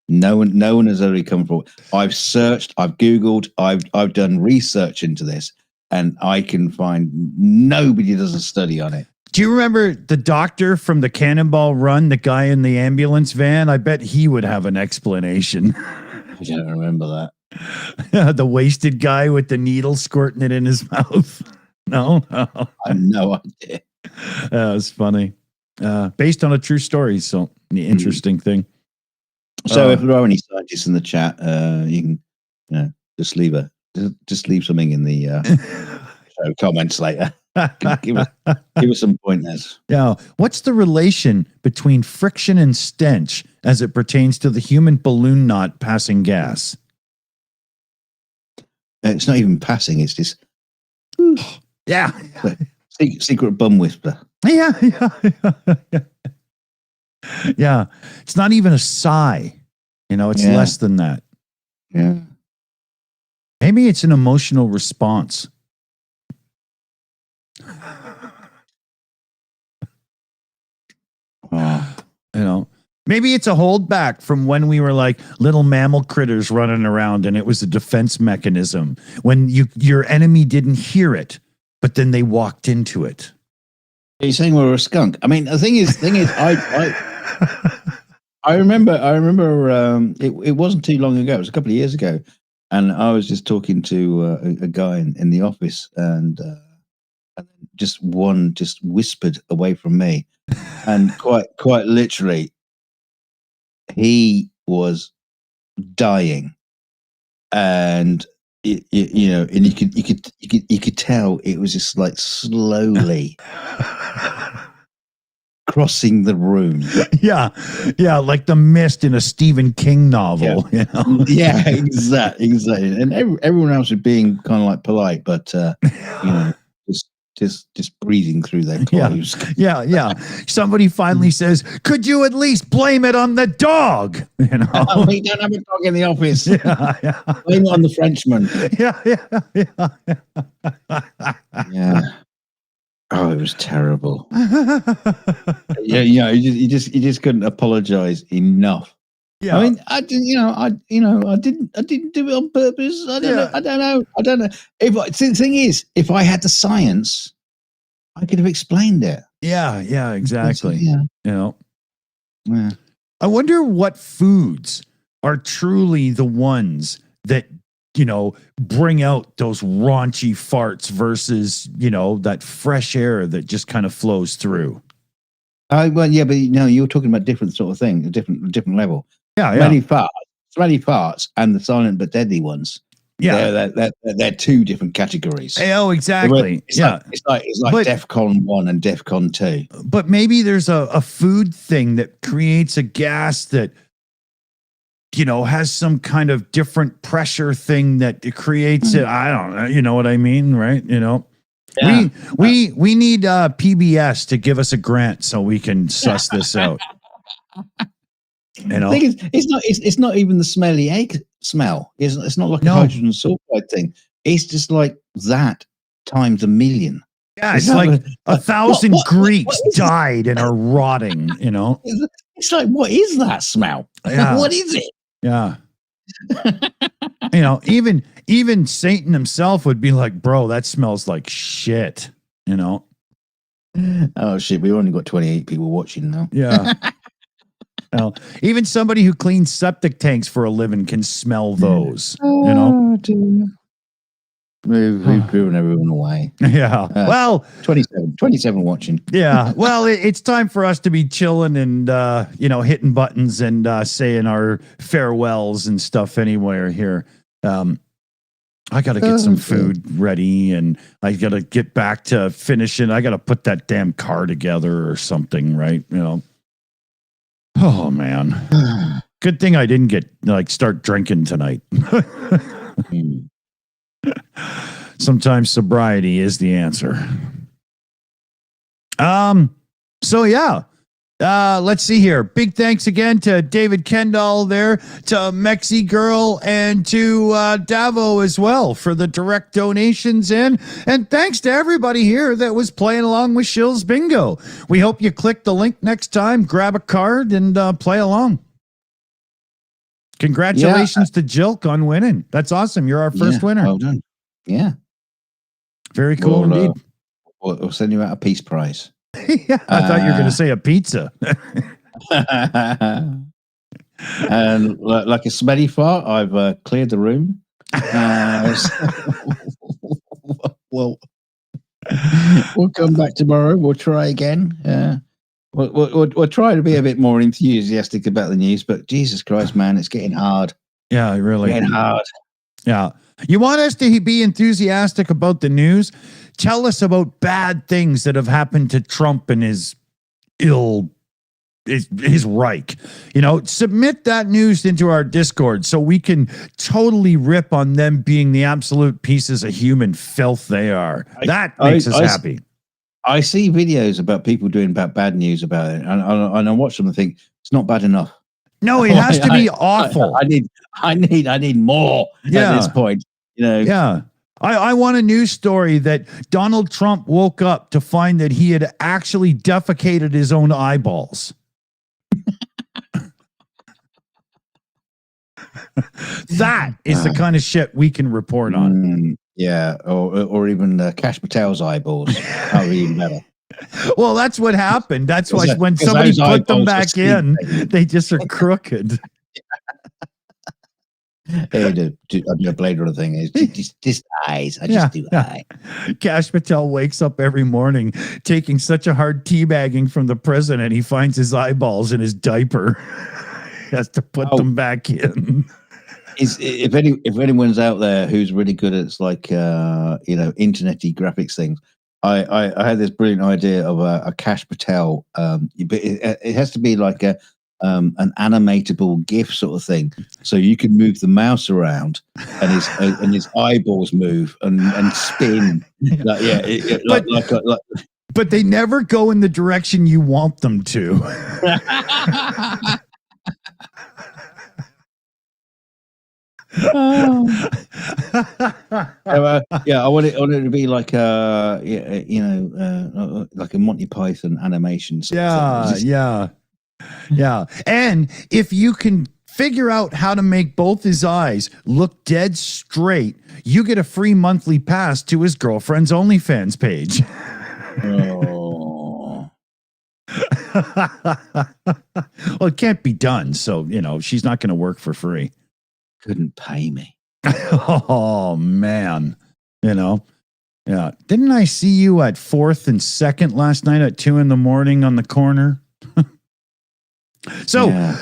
No one has ever come forward. I've searched, I've Googled, I've done research into this, and I can find nobody does a study on it. Do you remember the doctor from the Cannonball Run, the guy in the ambulance van? I bet he would have an explanation. I don't remember that. The wasted guy with the needle squirting it in his mouth. No? I have no idea. That was funny. Based on a true story, so the interesting thing. So if there are any scientists in the chat, you can just leave something in the comments later. give us some pointers. Yeah. What's the relation between friction and stench as it pertains to the human balloon knot passing gas? It's not even passing. It's just yeah. Secret bum whisper. Yeah. Yeah. It's not even a sigh. It's less than that. Yeah. Maybe it's an emotional response. Maybe it's a holdback from when we were like little mammal critters running around, and it was a defense mechanism when your enemy didn't hear it, but then they walked into it. Are you saying we're a skunk? I mean, the thing is, I remember. It wasn't too long ago. It was a couple of years ago, and I was just talking to a guy in the office, and just whispered away from me, and quite literally, he was dying, and and you could tell it was just like slowly crossing the room. Yeah, like the mist in a Stephen King novel. Yeah, exactly. And everyone else was being kind of like polite, but just breathing through their clothes. Yeah. Somebody finally says, "Could you at least blame it on the dog?" You know, We don't have a dog in the office. yeah. Blame it on the Frenchman. Yeah. Oh, it was terrible. You just couldn't apologize enough. Yeah. I mean, I didn't do it on purpose. I don't know. The thing is, if I had the science, I could have explained it. Yeah, exactly. Yeah. You know, Yeah. I wonder what foods are truly the ones that, bring out those raunchy farts versus, that fresh air that just kind of flows through. Well, yeah, but you're talking about different sort of thing, a different level. Yeah. Smelly farts, and the silent but deadly ones. Yeah, they're two different categories. Oh, exactly. It's like DEFCON 1 and DEFCON 2. But maybe there's a food thing that creates a gas that, has some kind of different pressure thing that it creates it. I don't know. You know what I mean? Right. Yeah. We need PBS to give us a grant so we can suss this out. The thing is, it's not even the smelly egg smell. It's not like a hydrogen sulfide thing. It's just like that times a million. Yeah, it's like 1,000 Greeks died and are rotting, It's like, what is that smell? Yeah. What is it? Yeah. Even Satan himself would be like, bro, that smells like shit, Oh, shit. We've only got 28 people watching now. Yeah. Well, even somebody who cleans septic tanks for a living can smell those, Dear. We've driven everyone away. Yeah. Well, 27 watching. Yeah. Well, it's time for us to be chilling and, hitting buttons and saying our farewells and stuff anywhere here. I got to get some food ready and I got to get back to finishing. I got to put that damn car together or something, right? Oh, man. Good thing I didn't start drinking tonight. Sometimes sobriety is the answer. So yeah. Let's see here. Big thanks again to David Kendall there, to Mexi Girl, and to Davo as well for the direct donations in. And thanks to everybody here that was playing along with Shills Bingo. We hope you click the link next time, grab a card, and play along. Congratulations to Jilk on winning. That's awesome. You're our first winner. Well done. Yeah. Very cool indeed. We'll send you out a peace prize. Yeah, I thought you were going to say a pizza. And like a smelly fart, I've cleared the room. We'll come back tomorrow. We'll try again. We'll try to be a bit more enthusiastic about the news, but Jesus Christ, man, it's getting hard. Yeah, really. Getting hard. Yeah. You want us to be enthusiastic about the news? Tell us about bad things that have happened to Trump and his Reich. Submit that news into our Discord so we can totally rip on them being the absolute pieces of human filth they are. That makes us happy. I see videos about people doing bad news about it, and I watch them and think it's not bad enough. No, it has to be awful. I need more at this point. Yeah. I want a news story that Donald Trump woke up to find that he had actually defecated his own eyeballs. That is the kind of shit we can report on. Yeah, or even Cash Patel's eyeballs. That would be even better. Well, that's what happened. That's why when somebody put them back in, they just are crooked. I do a Blade Runner thing. It's just eyes. I just do eye. Cash Patel wakes up every morning taking such a hard teabagging from the president. He finds his eyeballs in his diaper. He has to put them back in. If anyone's out there who's really good at internety graphics things, I had this brilliant idea of a Cash Patel. But it has to be like an animatable GIF sort of thing, so you can move the mouse around, and his eyeballs move and spin. But they never go in the direction you want them to. I want it to be like like a Monty Python animation. Yeah. And if you can figure out how to make both his eyes look dead straight, you get a free monthly pass to his girlfriend's OnlyFans page. Oh. Well, it can't be done. So, she's not going to work for free. Couldn't pay me. Oh, man. Yeah. Didn't I see you at 4th and 2nd last night at 2 a.m. on the corner? So,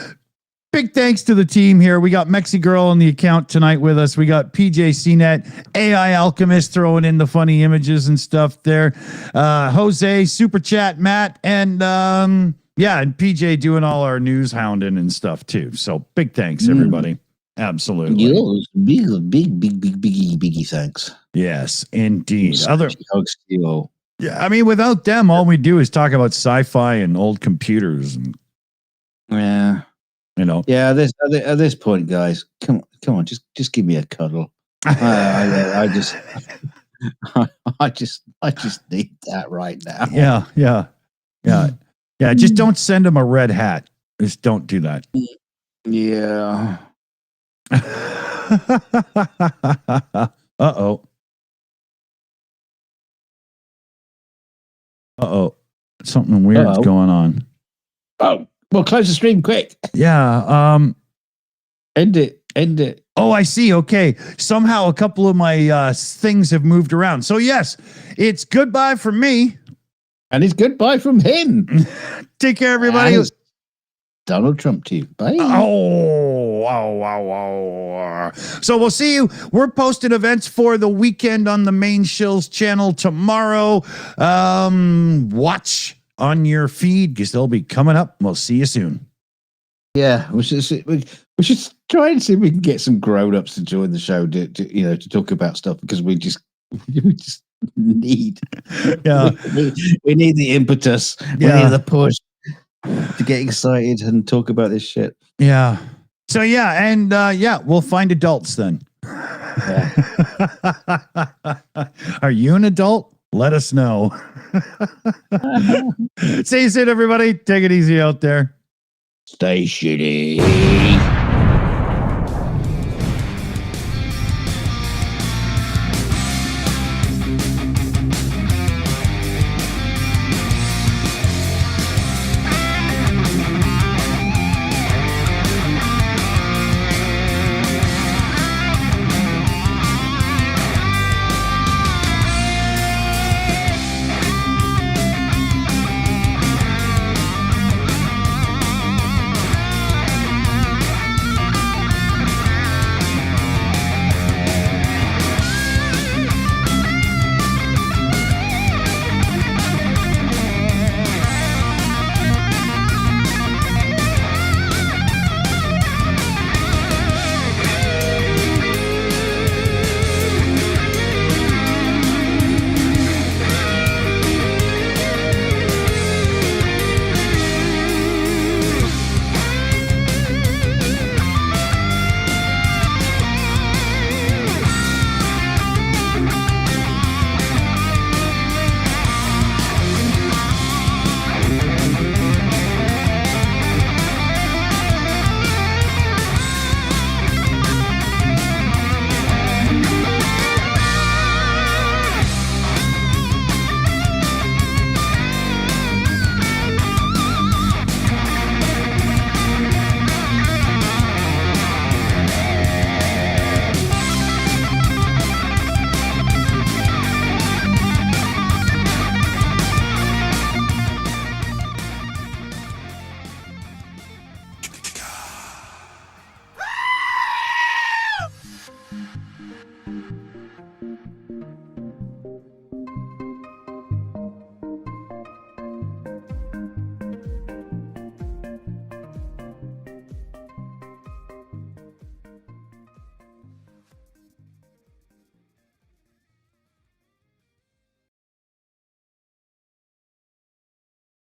big thanks to the team here. We got Mexi Girl on the account tonight with us. We got PJ CNET, AI Alchemist throwing in the funny images and stuff there. Jose, Super Chat, Matt, and and PJ doing all our news hounding and stuff too. So big thanks, everybody. Absolutely. Yours, biggie thanks. Yes, indeed. Hugs to you all. Yeah, I mean, without them, all we do is talk about sci-fi and old computers and Yeah. Yeah, at this point, guys, come on, just give me a cuddle. I just need that right now. Yeah. Just don't send him a red hat. Just don't do that. Yeah. Uh-oh. Something weird's going on. Oh, well, close the stream quick. Yeah. End it. Oh, I see. Okay. Somehow a couple of my things have moved around. So yes, it's goodbye from me. And it's goodbye from him. Take care, everybody. And Donald Trump to you. Bye. So we'll see you. We're posting events for the weekend on the main Shills channel tomorrow. Watch on your feed because they'll be coming up. We'll see you soon. Yeah, we should try and see if we can get some grown-ups to join the show to talk about stuff, because we just need we need the impetus. We need the push to get excited and talk about this shit. Yeah. So we'll find adults then. Yeah. Are you an adult? Let us know. See you soon, everybody. Take it easy out there. Stay shitty.